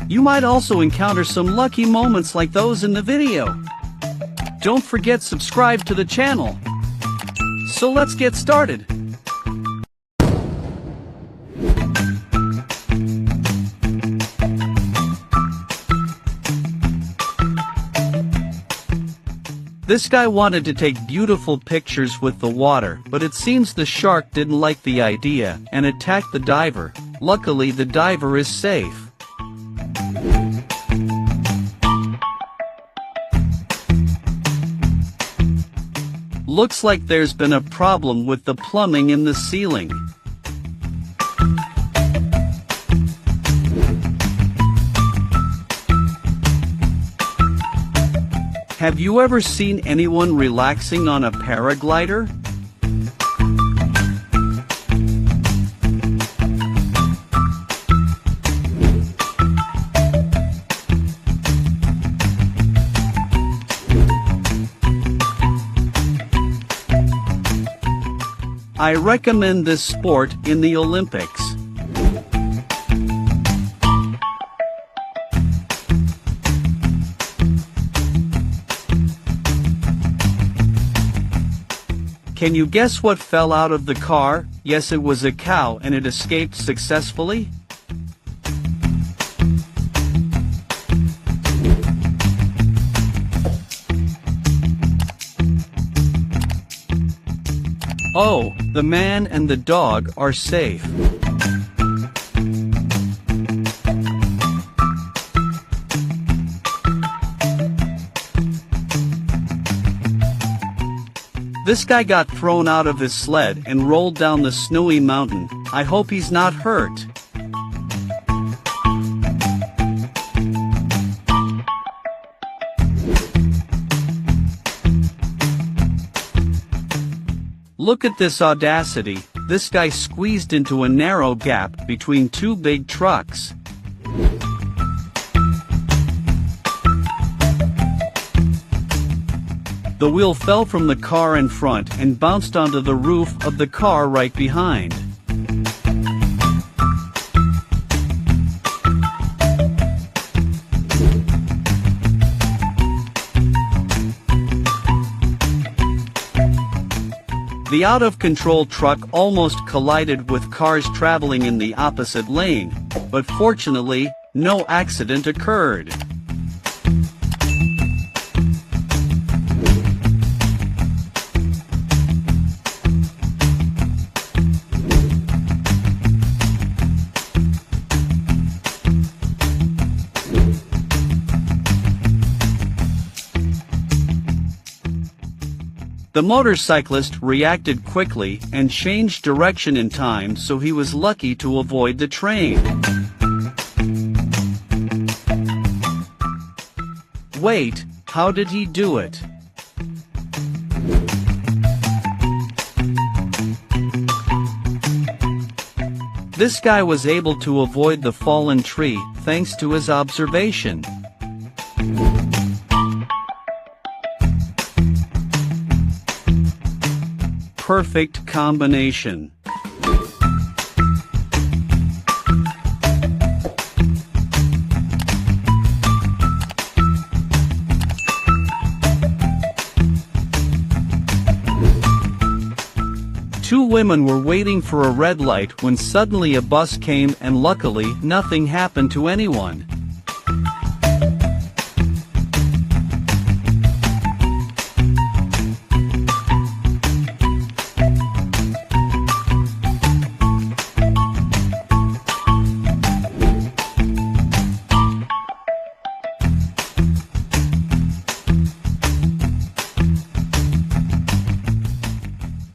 You might also encounter some lucky moments like those in the video. Don't forget subscribe to the channel. So let's get started. This guy wanted to take beautiful pictures with the water, but it seems the shark didn't like the idea and attacked the diver. Luckily the diver is safe. Looks like there's been a problem with the plumbing in the ceiling. Have you ever seen anyone relaxing on a paraglider? I recommend this sport in the Olympics. Can you guess what fell out of the car? Yes, it was a cow and it escaped successfully. Oh, the man and the dog are safe. This guy got thrown out of his sled and rolled down the snowy mountain. I hope he's not hurt. Look at this audacity. This guy squeezed into a narrow gap between two big trucks. The wheel fell from the car in front and bounced onto the roof of the car right behind. The out-of-control truck almost collided with cars traveling in the opposite lane, but fortunately, no accident occurred. The motorcyclist reacted quickly and changed direction in time, so he was lucky to avoid the train. Wait, how did he do it? This guy was able to avoid the fallen tree thanks to his observation. Perfect combination. Two women were waiting for a red light when suddenly a bus came, and luckily nothing happened to anyone.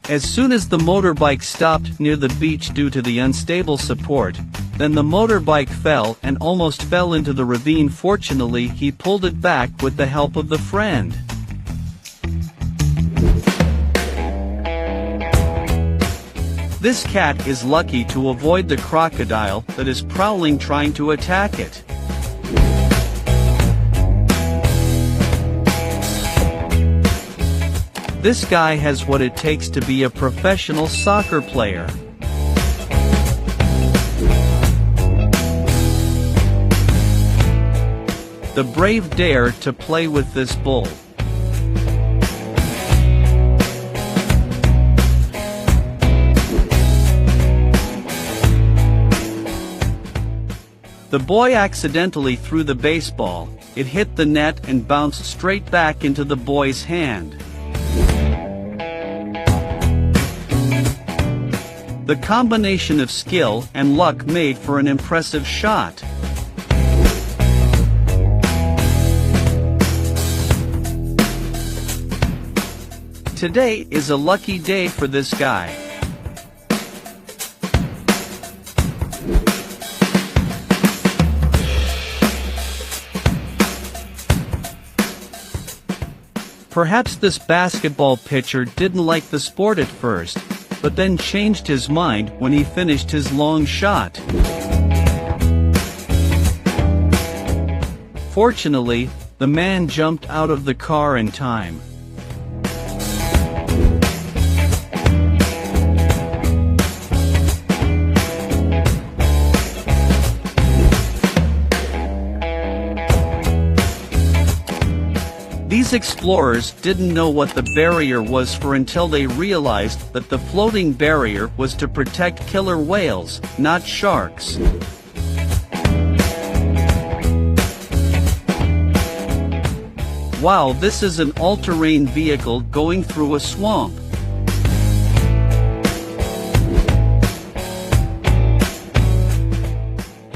As soon as the motorbike stopped near the beach due to the unstable support, then the motorbike fell and almost fell into the ravine. Fortunately, he pulled it back with the help of the friend. This cat is lucky to avoid the crocodile that is prowling trying to attack it. This guy has what it takes to be a professional soccer player. The brave dare to play with this bull. The boy accidentally threw the baseball. It hit the net and bounced straight back into the boy's hand. The combination of skill and luck made for an impressive shot. Today is a lucky day for this guy. Perhaps this basketball pitcher didn't like the sport at first, but then changed his mind when he finished his long shot. Fortunately, the man jumped out of the car in time. These explorers didn't know what the barrier was for until they realized that the floating barrier was to protect killer whales, not sharks. Wow, this is an all-terrain vehicle going through a swamp.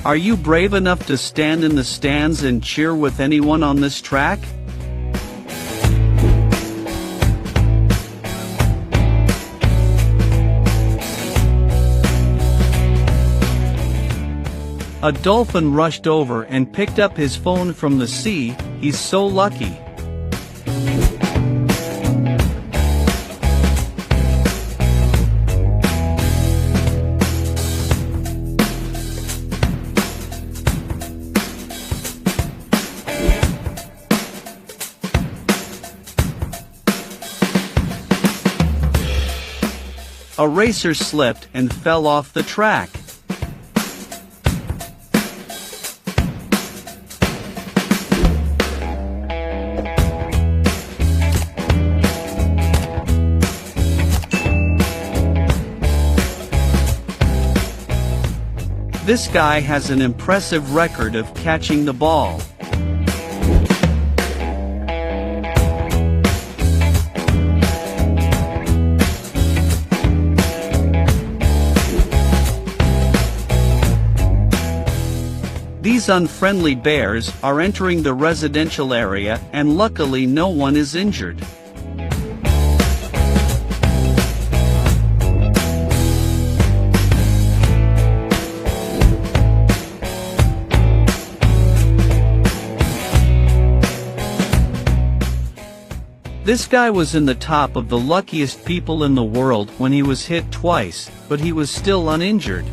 Are you brave enough to stand in the stands and cheer with anyone on this track? A dolphin rushed over and picked up his phone from the sea. He's so lucky. A racer slipped and fell off the track. This guy has an impressive record of catching the ball. These unfriendly bears are entering the residential area, and luckily no one is injured. This guy was in the top of the luckiest people in the world when he was hit twice, but he was still uninjured.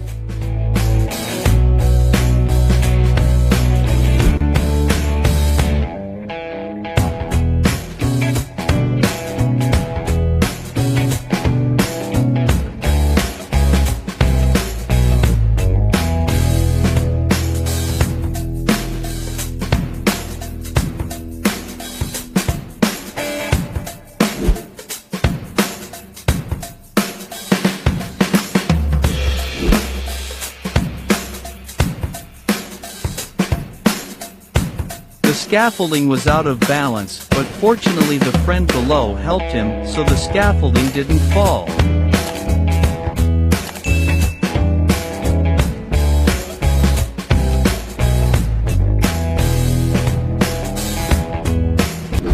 scaffolding was out of balance, but fortunately the friend below helped him so the scaffolding didn't fall.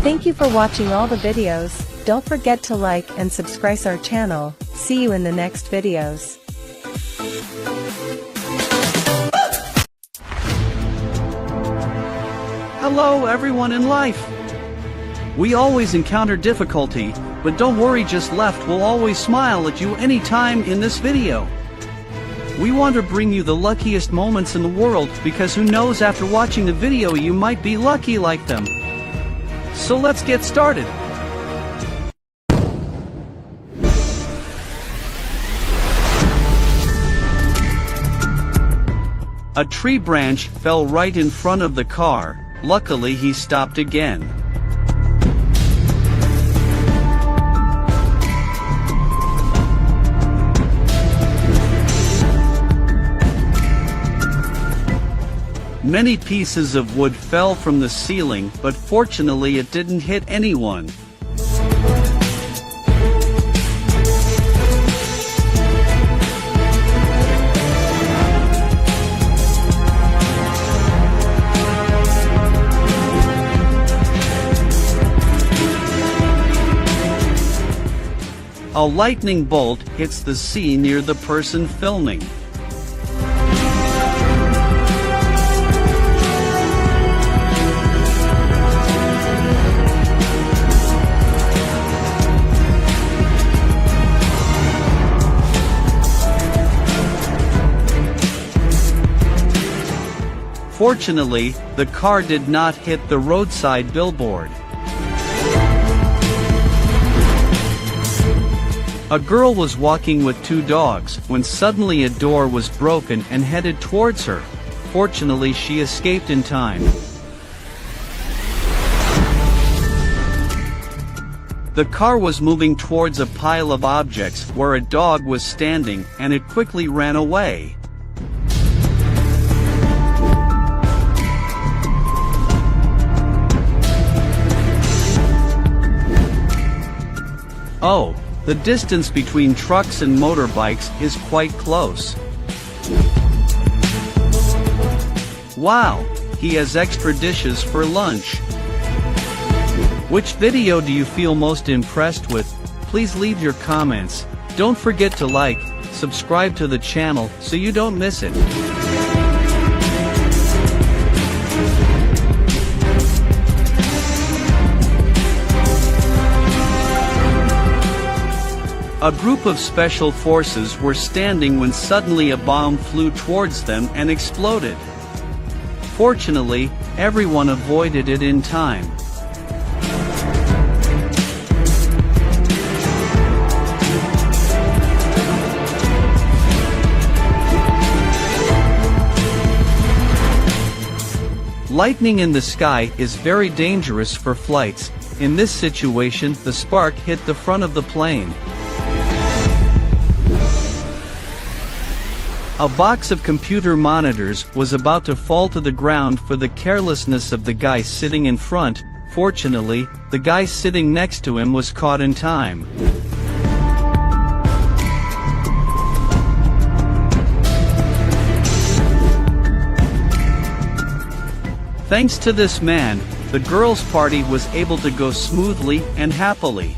Thank you for watching all the videos. Don't forget to like and subscribe our channel. See you in the next videos. Hello everyone in life. We always encounter difficulty, but don't worry, just left will always smile at you anytime in this video. We want to bring you the luckiest moments in the world because who knows, after watching the video you might be lucky like them. So let's get started. A tree branch fell right in front of the car. Luckily he stopped again. Many pieces of wood fell from the ceiling, but fortunately it didn't hit anyone. A lightning bolt hits the sea near the person filming. Fortunately, the car did not hit the roadside billboard. A girl was walking with two dogs when suddenly a door was broken and headed towards her. Fortunately, she escaped in time. The car was moving towards a pile of objects where a dog was standing, and it quickly ran away. Oh, the distance between trucks and motorbikes is quite close. Wow, he has extra dishes for lunch. Which video do you feel most impressed with? Please leave your comments. Don't forget to like, subscribe to the channel so you don't miss it. A group of special forces were standing when suddenly a bomb flew towards them and exploded. Fortunately, everyone avoided it in time. Lightning in the sky is very dangerous for flights. In this situation, the spark hit the front of the plane. A box of computer monitors was about to fall to the ground for the carelessness of the guy sitting in front. Fortunately, the guy sitting next to him was caught in time. Thanks to this man, the girls' party was able to go smoothly and happily.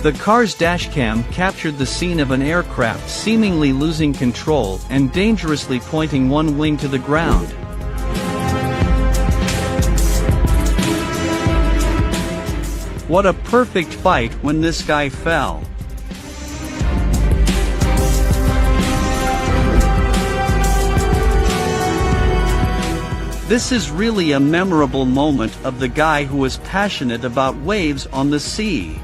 The car's dashcam captured the scene of an aircraft seemingly losing control and dangerously pointing one wing to the ground. What a perfect fight when this guy fell. This is really a memorable moment of the guy who was passionate about waves on the sea.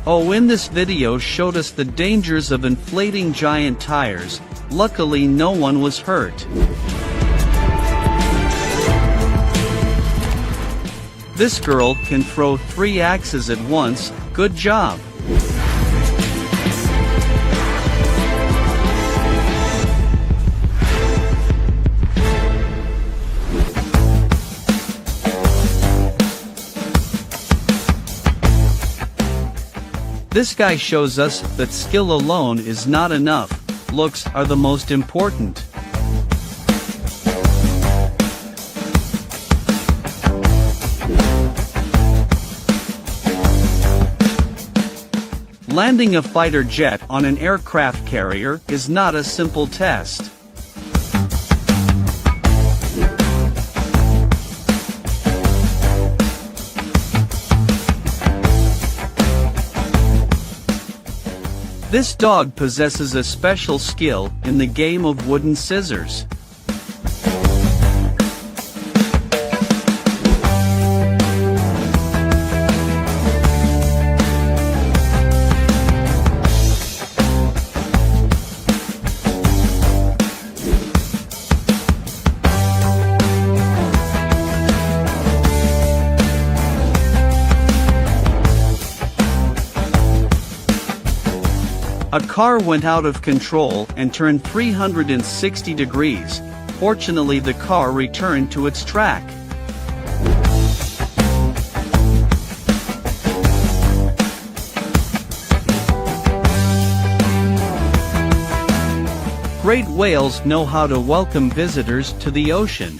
Oh, in this video showed us the dangers of inflating giant tires. Luckily no one was hurt. This girl can throw 3 axes at once. Good job. This guy shows us that skill alone is not enough, looks are the most important. Landing a fighter jet on an aircraft carrier is not a simple test. This dog possesses a special skill in the game of wooden scissors. A car went out of control and turned 360 degrees. Fortunately, the car returned to its track. Great whales know how to welcome visitors to the ocean.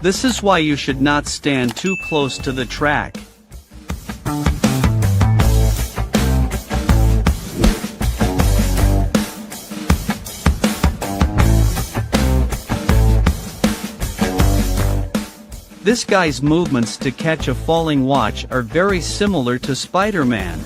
This is why you should not stand too close to the track. This guy's movements to catch a falling watch are very similar to Spider-Man.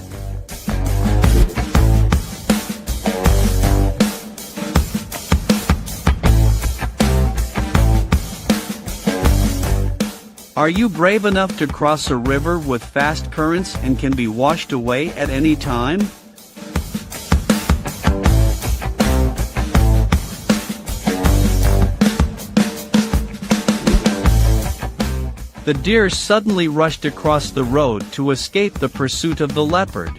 Are you brave enough to cross a river with fast currents and can be washed away at any time? The deer suddenly rushed across the road to escape the pursuit of the leopard.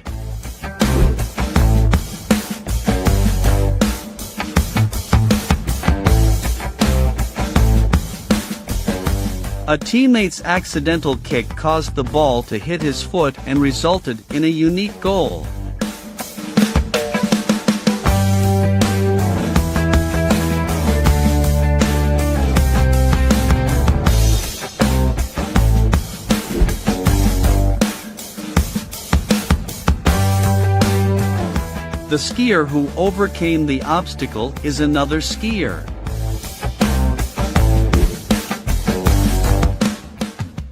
A teammate's accidental kick caused the ball to hit his foot and resulted in a unique goal. The skier who overcame the obstacle is another skier.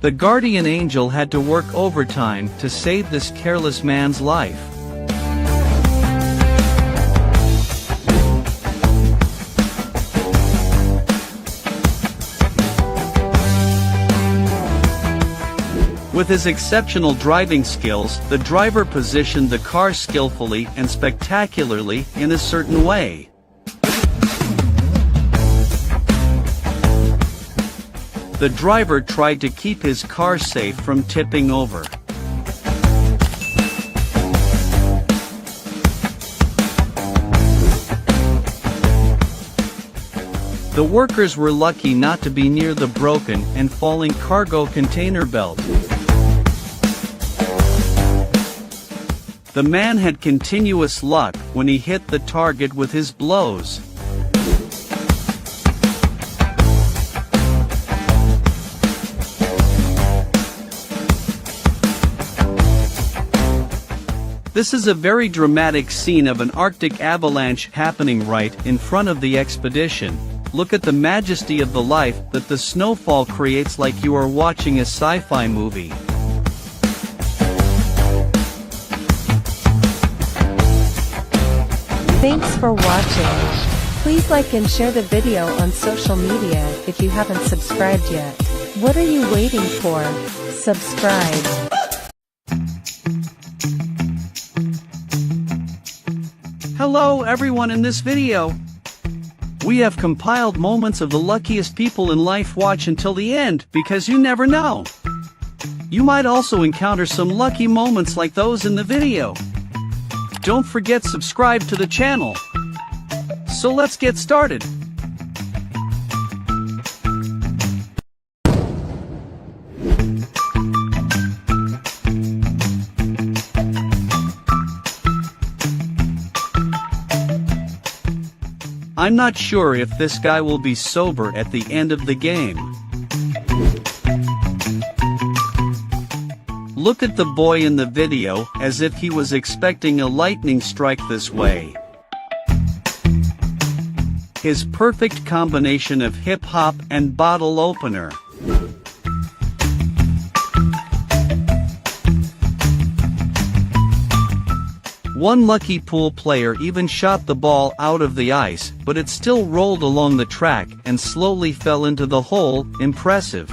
The guardian angel had to work overtime to save this careless man's life. With his exceptional driving skills, the driver positioned the car skillfully and spectacularly in a certain way. The driver tried to keep his car safe from tipping over. The workers were lucky not to be near the broken and falling cargo container belt. The man had continuous luck when he hit the target with his blows. This is a very dramatic scene of an Arctic avalanche happening right in front of the expedition. Look at the majesty of the life that the snowfall creates, like you are watching a sci-fi movie. Thanks for watching. Please like and share the video on social media if you haven't subscribed yet. What are you waiting for? Subscribe. Hello everyone, in this video, we have compiled moments of the luckiest people in life. Watch until the end, because you never know. You might also encounter some lucky moments like those in the video. Don't forget to subscribe to the channel. So let's get started. I'm not sure if this guy will be sober at the end of the game. Look at the boy in the video, as if he was expecting a lightning strike this way. His perfect combination of hip-hop and bottle opener. One lucky pool player even shot the ball out of the ice, but it still rolled along the track and slowly fell into the hole. Impressive.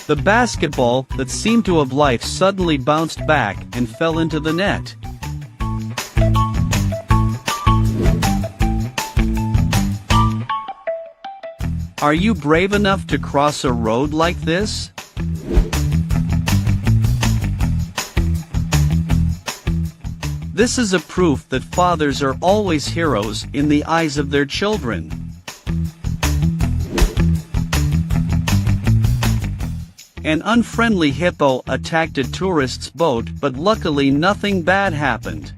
The basketball that seemed to have life suddenly bounced back and fell into the net. Are you brave enough to cross a road like this? This is a proof that fathers are always heroes in the eyes of their children. An unfriendly hippo attacked a tourist's boat, but luckily nothing bad happened.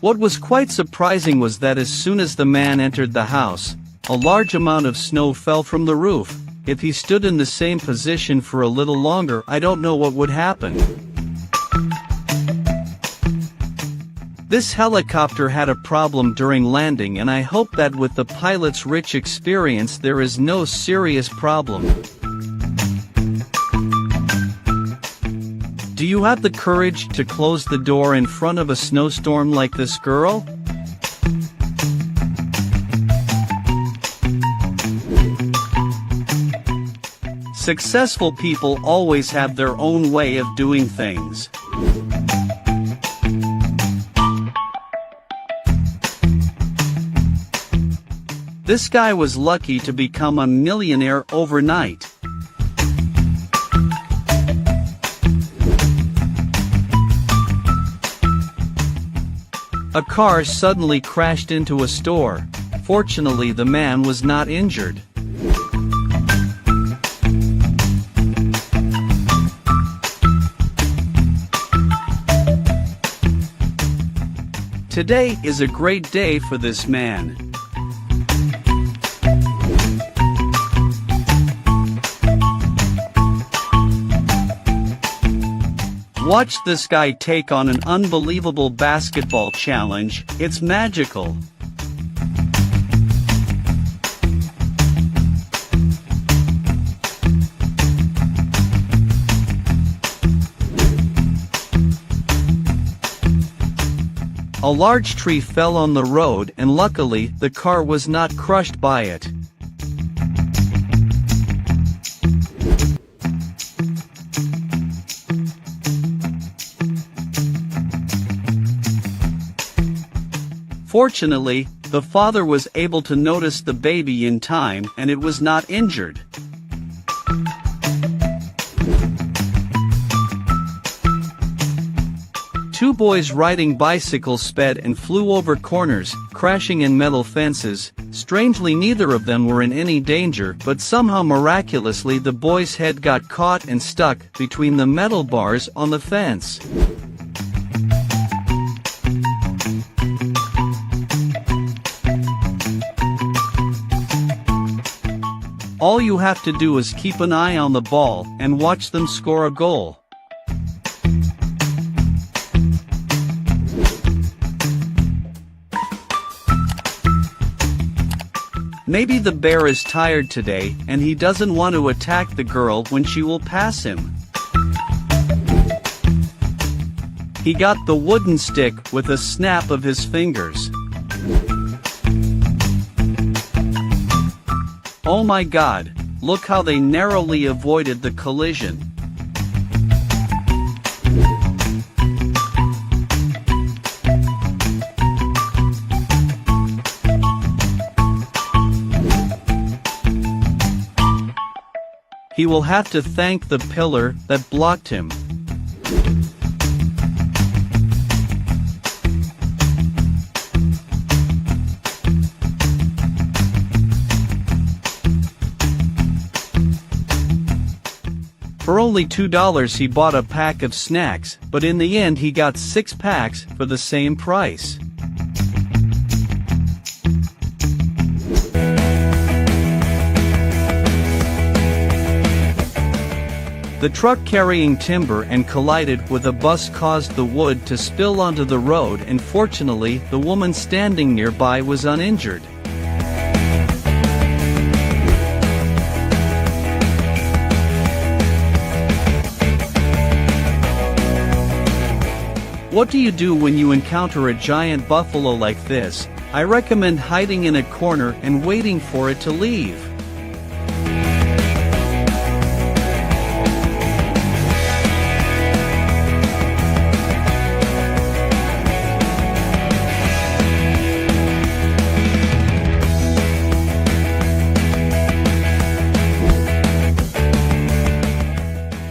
What was quite surprising was that as soon as the man entered the house, a large amount of snow fell from the roof. If he stood in the same position for a little longer, I don't know what would happen. This helicopter had a problem during landing, and I hope that with the pilot's rich experience there is no serious problem. Do you have the courage to close the door in front of a snowstorm like this girl? Successful people always have their own way of doing things. This guy was lucky to become a millionaire overnight. A car suddenly crashed into a store. Fortunately, the man was not injured. Today is a great day for this man. Watch this guy take on an unbelievable basketball challenge. It's magical. A large tree fell on the road, and luckily, the car was not crushed by it. Fortunately, the father was able to notice the baby in time, and it was not injured. Two boys riding bicycles sped and flew over corners, crashing in metal fences. Strangely, neither of them were in any danger, but somehow miraculously the boy's head got caught and stuck between the metal bars on the fence. All you have to do is keep an eye on the ball and watch them score a goal. Maybe the bear is tired today and he doesn't want to attack the girl when she will pass him. He got the wooden stick with a snap of his fingers. Oh my God, look how they narrowly avoided the collision. He will have to thank the pillar that blocked him. only $2 he bought a pack of snacks, but in the end he got 6 packs for the same price. The truck carrying timber and collided with a bus caused the wood to spill onto the road, and fortunately, the woman standing nearby was uninjured. What do you do when you encounter a giant buffalo like this? I recommend hiding in a corner and waiting for it to leave.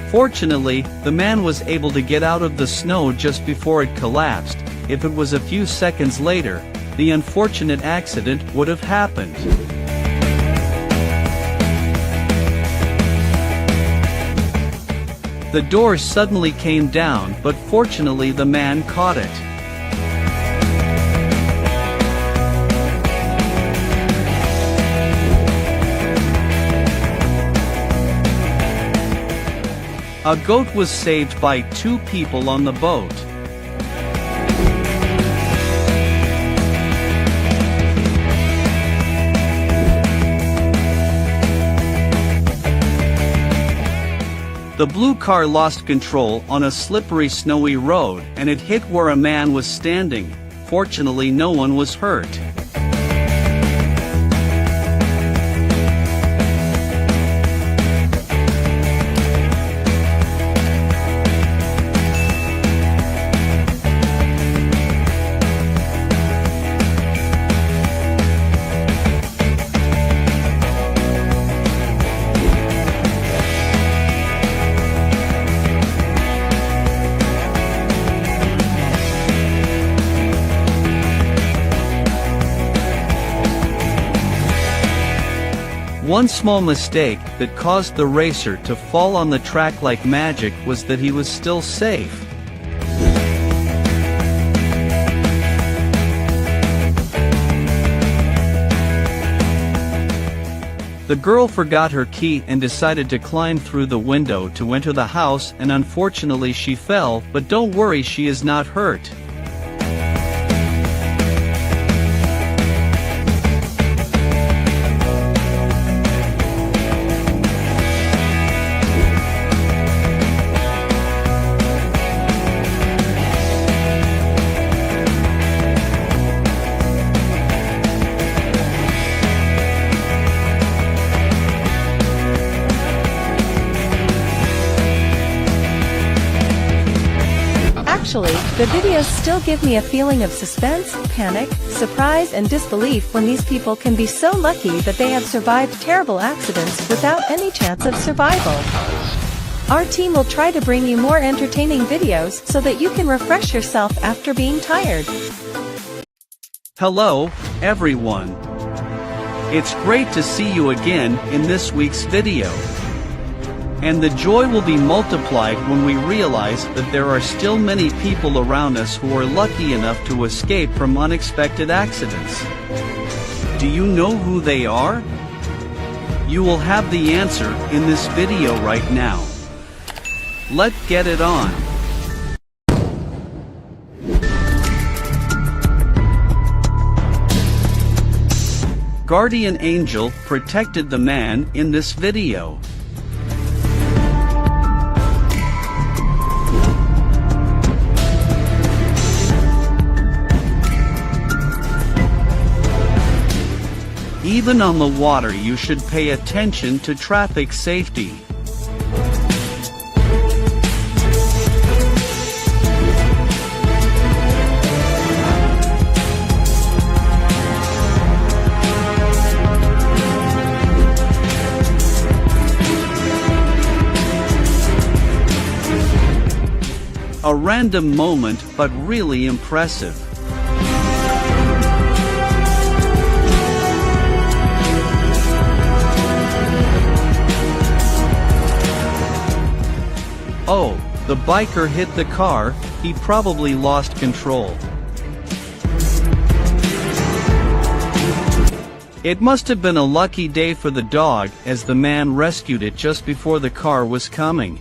Fortunately, the man was able to get out of the snow just before it collapsed. If it was a few seconds later, the unfortunate accident would have happened. The door suddenly came down, but fortunately the man caught it. A goat was saved by 2 people on the boat. The blue car lost control on a slippery snowy road, and it hit where a man was standing. Fortunately, no one was hurt. One small mistake that caused the racer to fall on the track like magic was that he was still safe. The girl forgot her key and decided to climb through the window to enter the house, and unfortunately she fell, but don't worry, she is not hurt. Actually, the videos still give me a feeling of suspense, panic, surprise and disbelief when these people can be so lucky that they have survived terrible accidents without any chance of survival. Our team will try to bring you more entertaining videos so that you can refresh yourself after being tired. Hello, everyone. It's great to see you again in this week's video. And the joy will be multiplied when we realize that there are still many people around us who are lucky enough to escape from unexpected accidents. Do you know who they are? You will have the answer in this video right now. Let's get it on. Guardian angel protected the man in this video. Even on the water, you should pay attention to traffic safety. A random moment, but really impressive. Oh, the biker hit the car, he probably lost control. It must have been a lucky day for the dog, as the man rescued it just before the car was coming.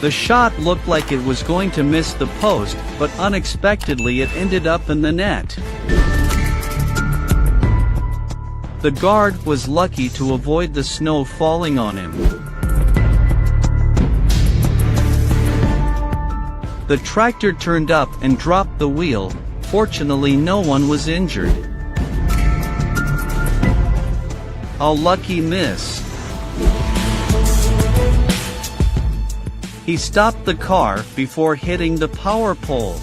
The shot looked like it was going to miss the post, but unexpectedly it ended up in the net. The guard was lucky to avoid the snow falling on him. The tractor turned up and dropped the wheel. Fortunately, no one was injured. A lucky miss. He stopped the car before hitting the power pole.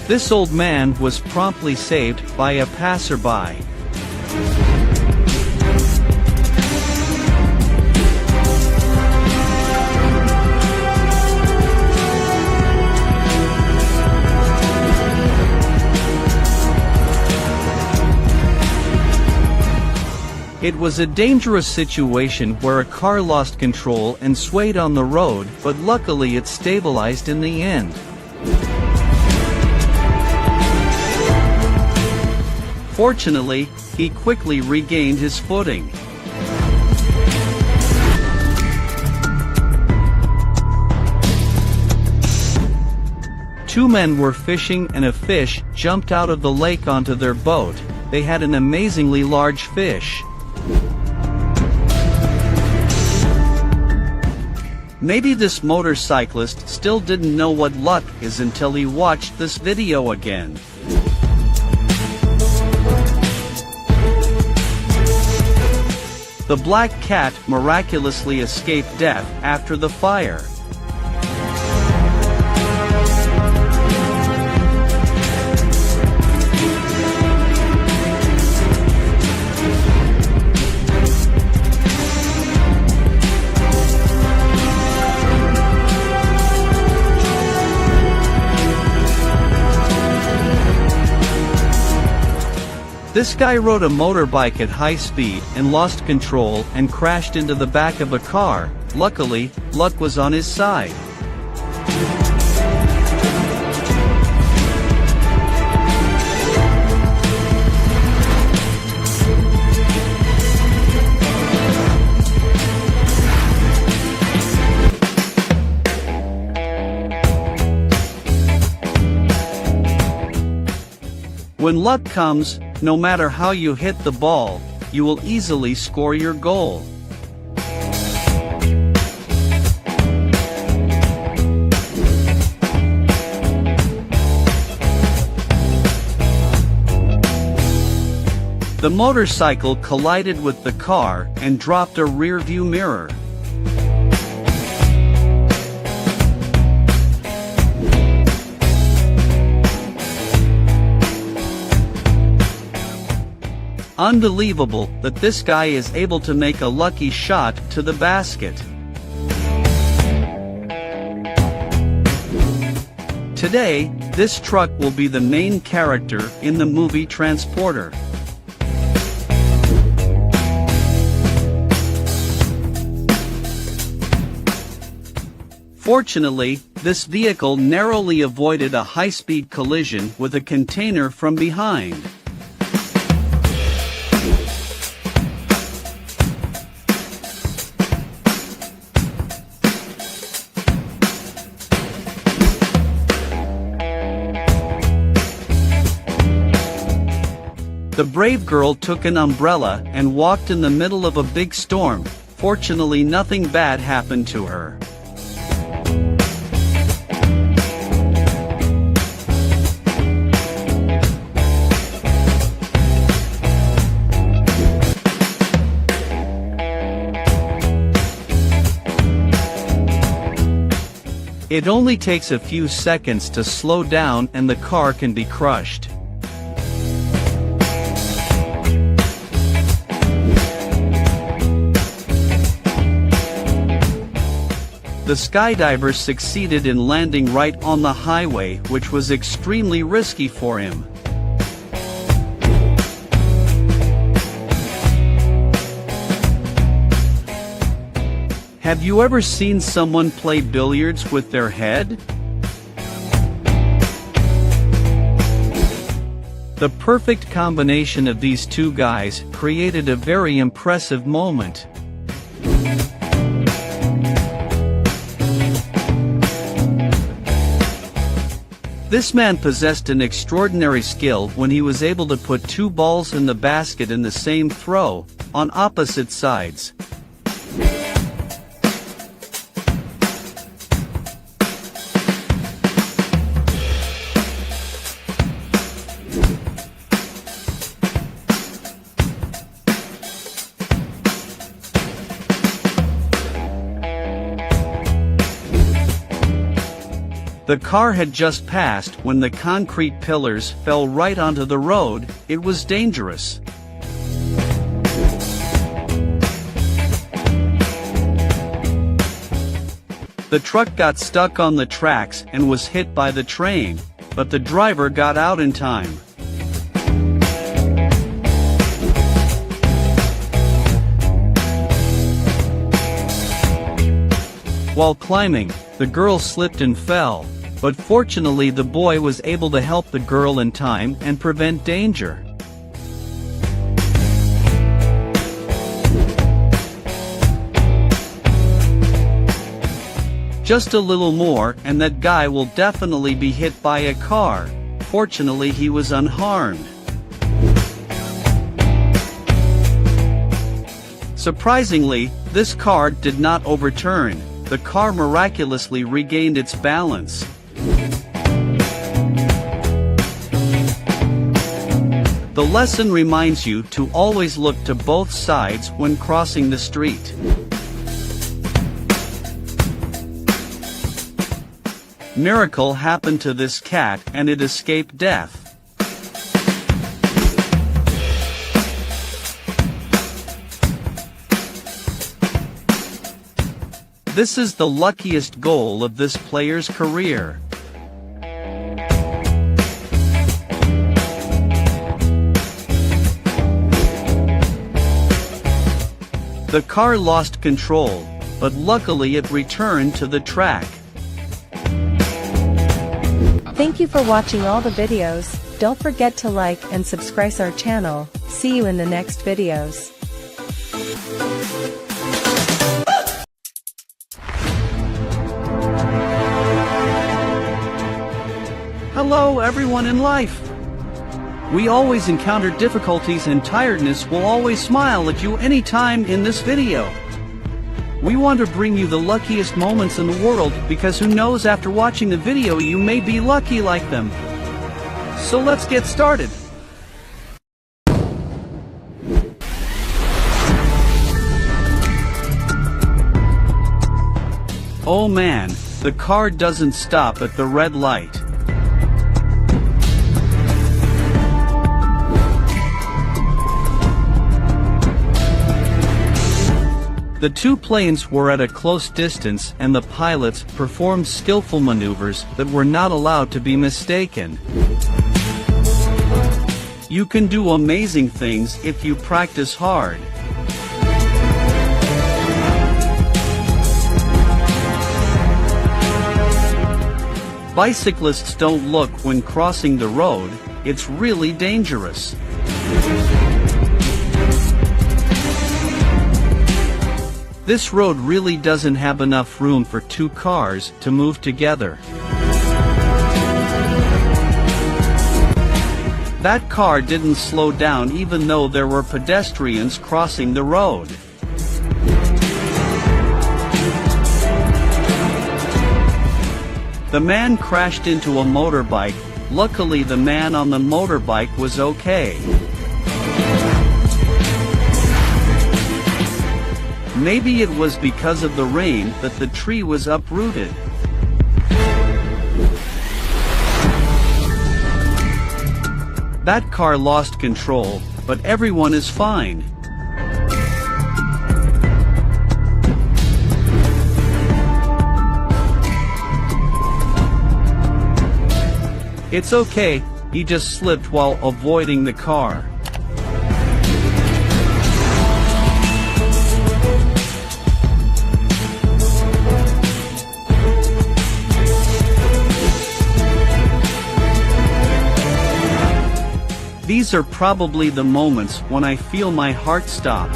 This old man was promptly saved by a passerby. It was a dangerous situation where a car lost control and swayed on the road, but luckily it stabilized in the end. Fortunately, he quickly regained his footing. Two men were fishing and a fish jumped out of the lake onto their boat. They had an amazingly large fish. Maybe this motorcyclist still didn't know what luck is until he watched this video again. The black cat miraculously escaped death after the fire. This guy rode a motorbike at high speed and lost control and crashed into the back of a car. Luckily, luck was on his side. When luck comes, no matter how you hit the ball, you will easily score your goal. The motorcycle collided with the car and dropped a rear-view mirror. Unbelievable that this guy is able to make a lucky shot to the basket. Today, this truck will be the main character in the movie Transporter. Fortunately, this vehicle narrowly avoided a high-speed collision with a container from behind. The brave girl took an umbrella and walked in the middle of a big storm. Fortunately, nothing bad happened to her. It only takes a few seconds to slow down and the car can be crushed. The skydiver succeeded in landing right on the highway, which was extremely risky for him. Have you ever seen someone play billiards with their head? The perfect combination of these two guys created a very impressive moment. This man possessed an extraordinary skill when he was able to put two balls in the basket in the same throw, on opposite sides. The car had just passed when the concrete pillars fell right onto the road. It was dangerous. The truck got stuck on the tracks and was hit by the train, but the driver got out in time. While climbing, the girl slipped and fell, but fortunately the boy was able to help the girl in time and prevent danger. Just a little more and that guy will definitely be hit by a car. Fortunately he was unharmed. Surprisingly, this car did not overturn. The car miraculously regained its balance. The lesson reminds you to always look to both sides when crossing the street. Miracle happened to this cat and it escaped death. This is the luckiest goal of this player's career. The car lost control, but luckily it returned to the track. Thank you for watching all the videos. Don't forget to like and subscribe our channel. See you in the next videos. Hello everyone in life. We always encounter difficulties and tiredness will always smile at you anytime in this video. We want to bring you the luckiest moments in the world because who knows, after watching the video you may be lucky like them. So let's get started. Oh man, the car doesn't stop at the red light. The two planes were at a close distance and the pilots performed skillful maneuvers that were not allowed to be mistaken. You can do amazing things if you practice hard. Bicyclists don't look when crossing the road. It's really dangerous. This road really doesn't have enough room for two cars to move together. That car didn't slow down even though there were pedestrians crossing the road. The man crashed into a motorbike. Luckily the man on the motorbike was okay. Maybe it was because of the rain that the tree was uprooted. That car lost control, but everyone is fine. It's okay, he just slipped while avoiding the car. These are probably the moments when I feel my heart stop.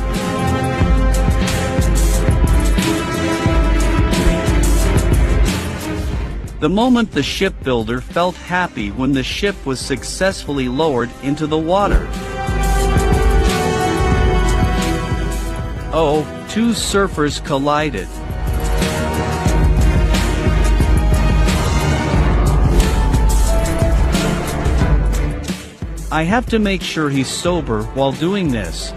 The moment the shipbuilder felt happy when the ship was successfully lowered into the water. Oh, two surfers collided. I have to make sure he's sober while doing this.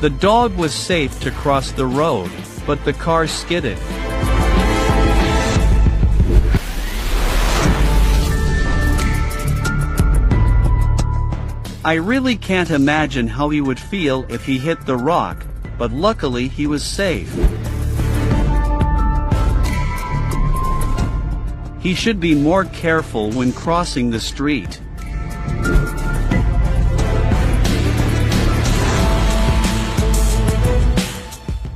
The dog was safe to cross the road, but the car skidded. I really can't imagine how he would feel if he hit the rock, but luckily he was safe. He should be more careful when crossing the street.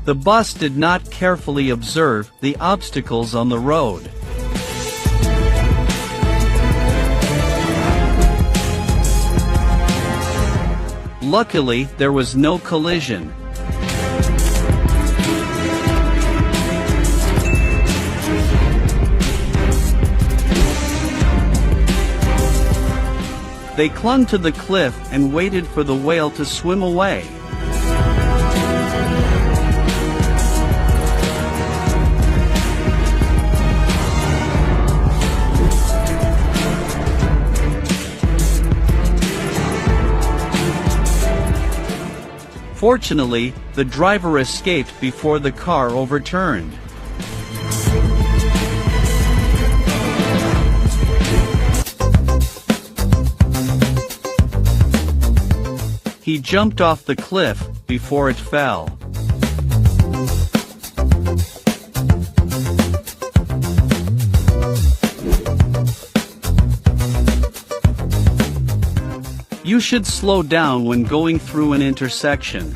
The bus did not carefully observe the obstacles on the road. Luckily, there was no collision. They clung to the cliff and waited for the whale to swim away. Fortunately, the driver escaped before the car overturned. He jumped off the cliff before it fell. You should slow down when going through an intersection.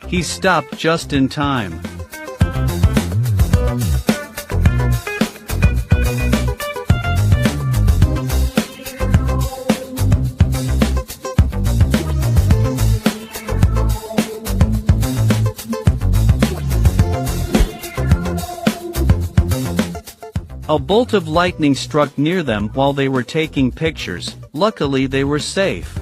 He stopped just in time. A bolt of lightning struck near them while they were taking pictures. Luckily, they were safe.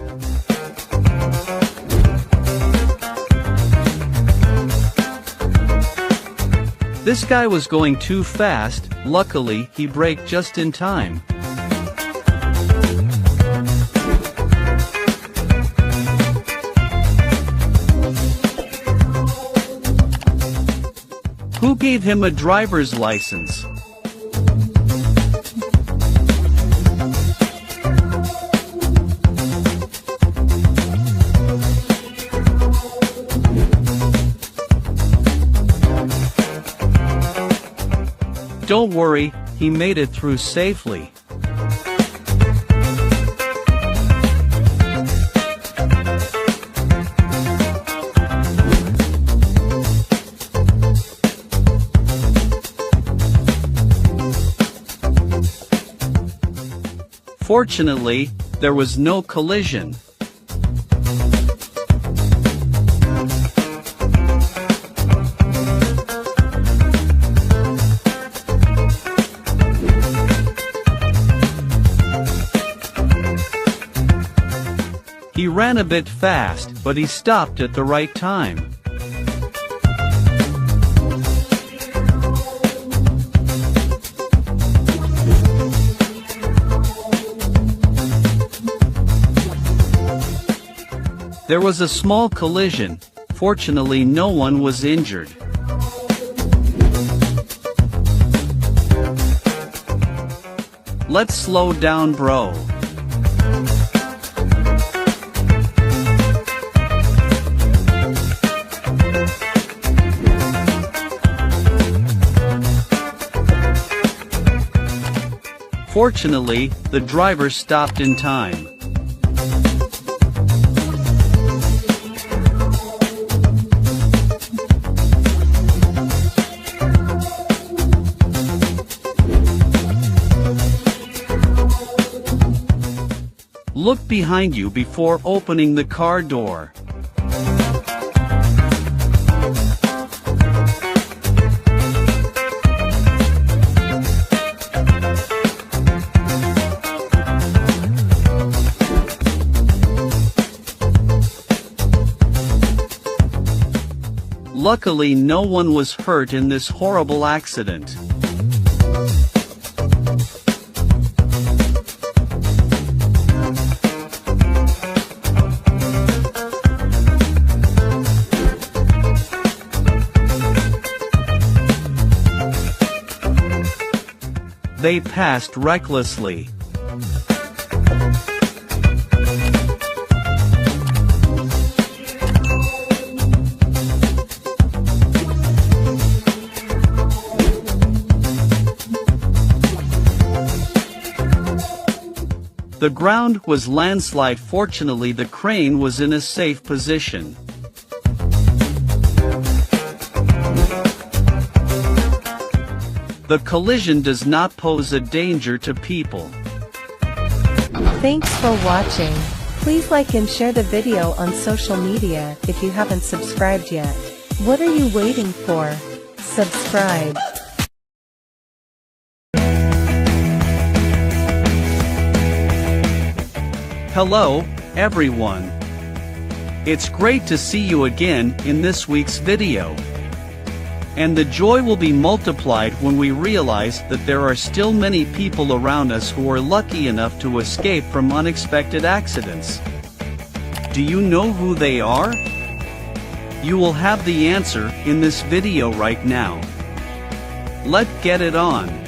This guy was going too fast. Luckily, he braked just in time. Who gave him a driver's license? Don't worry, he made it through safely. Fortunately, there was no collision. He ran a bit fast, but he stopped at the right time. There was a small collision. Fortunately, no one was injured. Let's slow down, bro. Fortunately, the driver stopped in time. Look behind you before opening the car door. Luckily, no one was hurt in this horrible accident. They passed recklessly. The ground was landslide. Fortunately, the crane was in a safe position. The collision does not pose a danger to people. Thanks for watching. Please like and share the video on social media if you haven't subscribed yet. What are you waiting for? Subscribe. Hello, everyone. It's great to see you again in this week's video. And the joy will be multiplied when we realize that there are still many people around us who are lucky enough to escape from unexpected accidents. Do you know who they are? You will have the answer in this video right now. Let's get it on.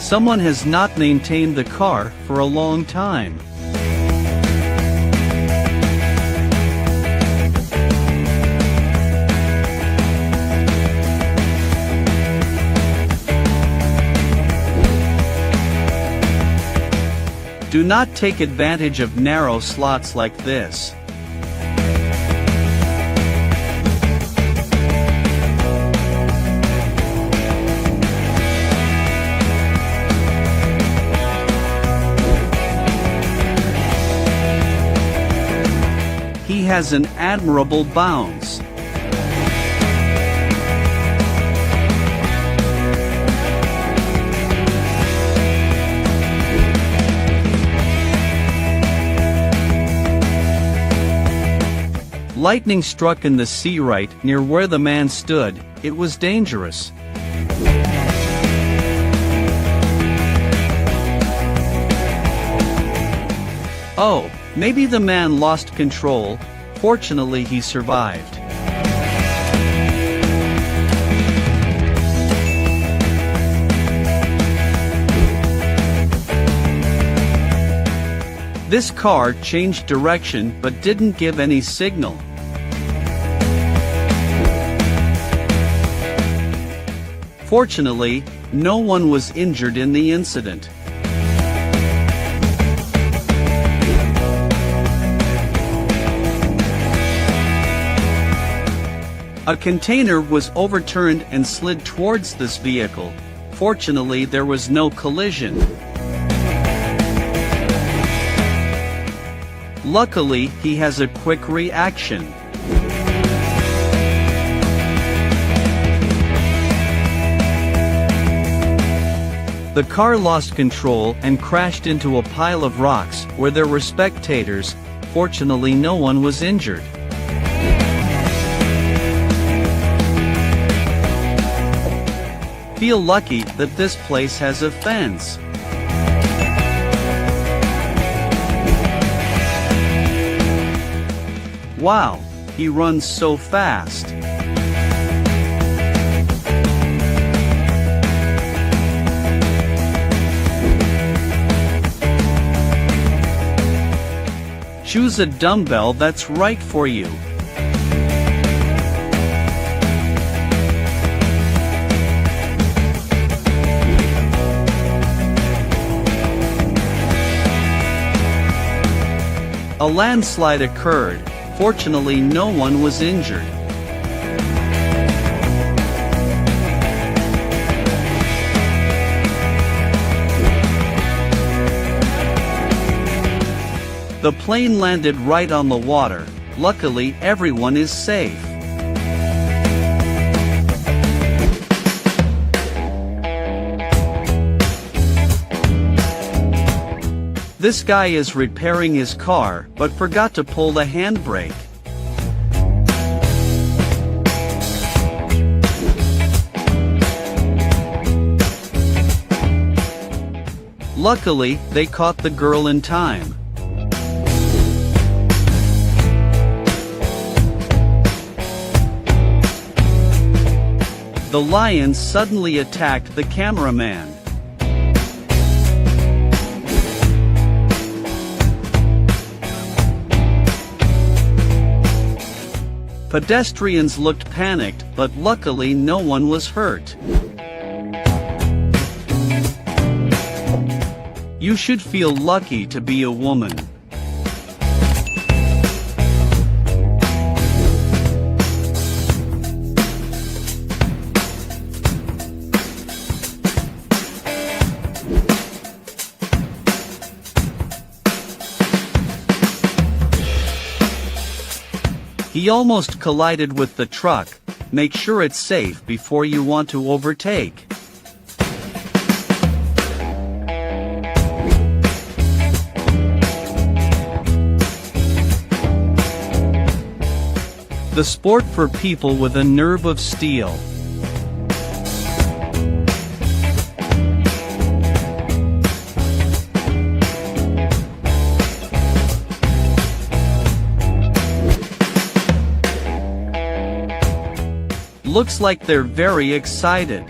Someone has not maintained the car for a long time. Do not take advantage of narrow slots like this. He has an admirable bounce. Lightning struck in the sea right near where the man stood. It was dangerous. Oh, maybe the man lost control. Fortunately, he survived. This car changed direction but didn't give any signal. Fortunately, no one was injured in the incident. A container was overturned and slid towards this vehicle. Fortunately, there was no collision. Luckily, he has a quick reaction. The car lost control and crashed into a pile of rocks where there were spectators. Fortunately, no one was injured. Feel lucky that this place has a fence. Wow, he runs so fast. Choose a dumbbell that's right for you. A landslide occurred. Fortunately, no one was injured. The plane landed right on the water. Luckily, everyone is safe. This guy is repairing his car, but forgot to pull the handbrake. Luckily, they caught the girl in time. The lion suddenly attacked the cameraman. Pedestrians looked panicked, but luckily no one was hurt. You should feel lucky to be a woman. He almost collided with the truck. Make sure it's safe before you want to overtake. The sport for people with a nerve of steel. Looks like they're very excited.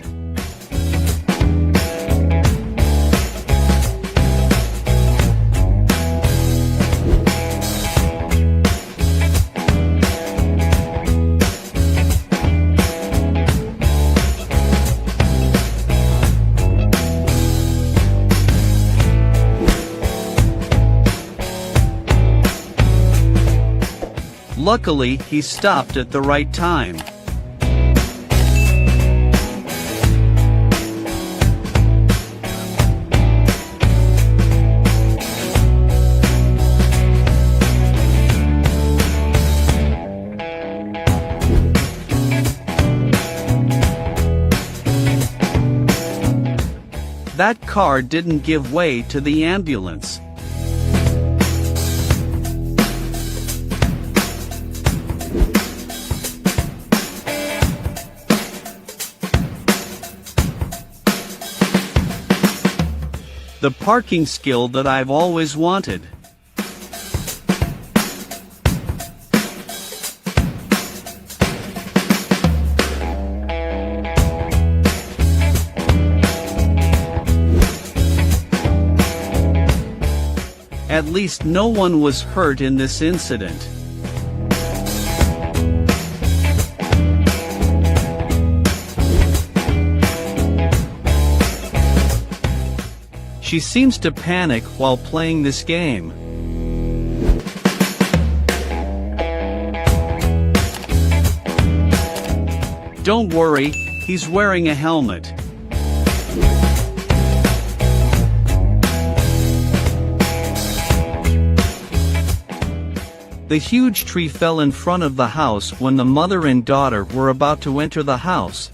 Luckily, he stopped at the right time. That car didn't give way to the ambulance. The parking skill that I've always wanted. At least no one was hurt in this incident. She seems to panic while playing this game. Don't worry, he's wearing a helmet. The huge tree fell in front of the house when the mother and daughter were about to enter the house.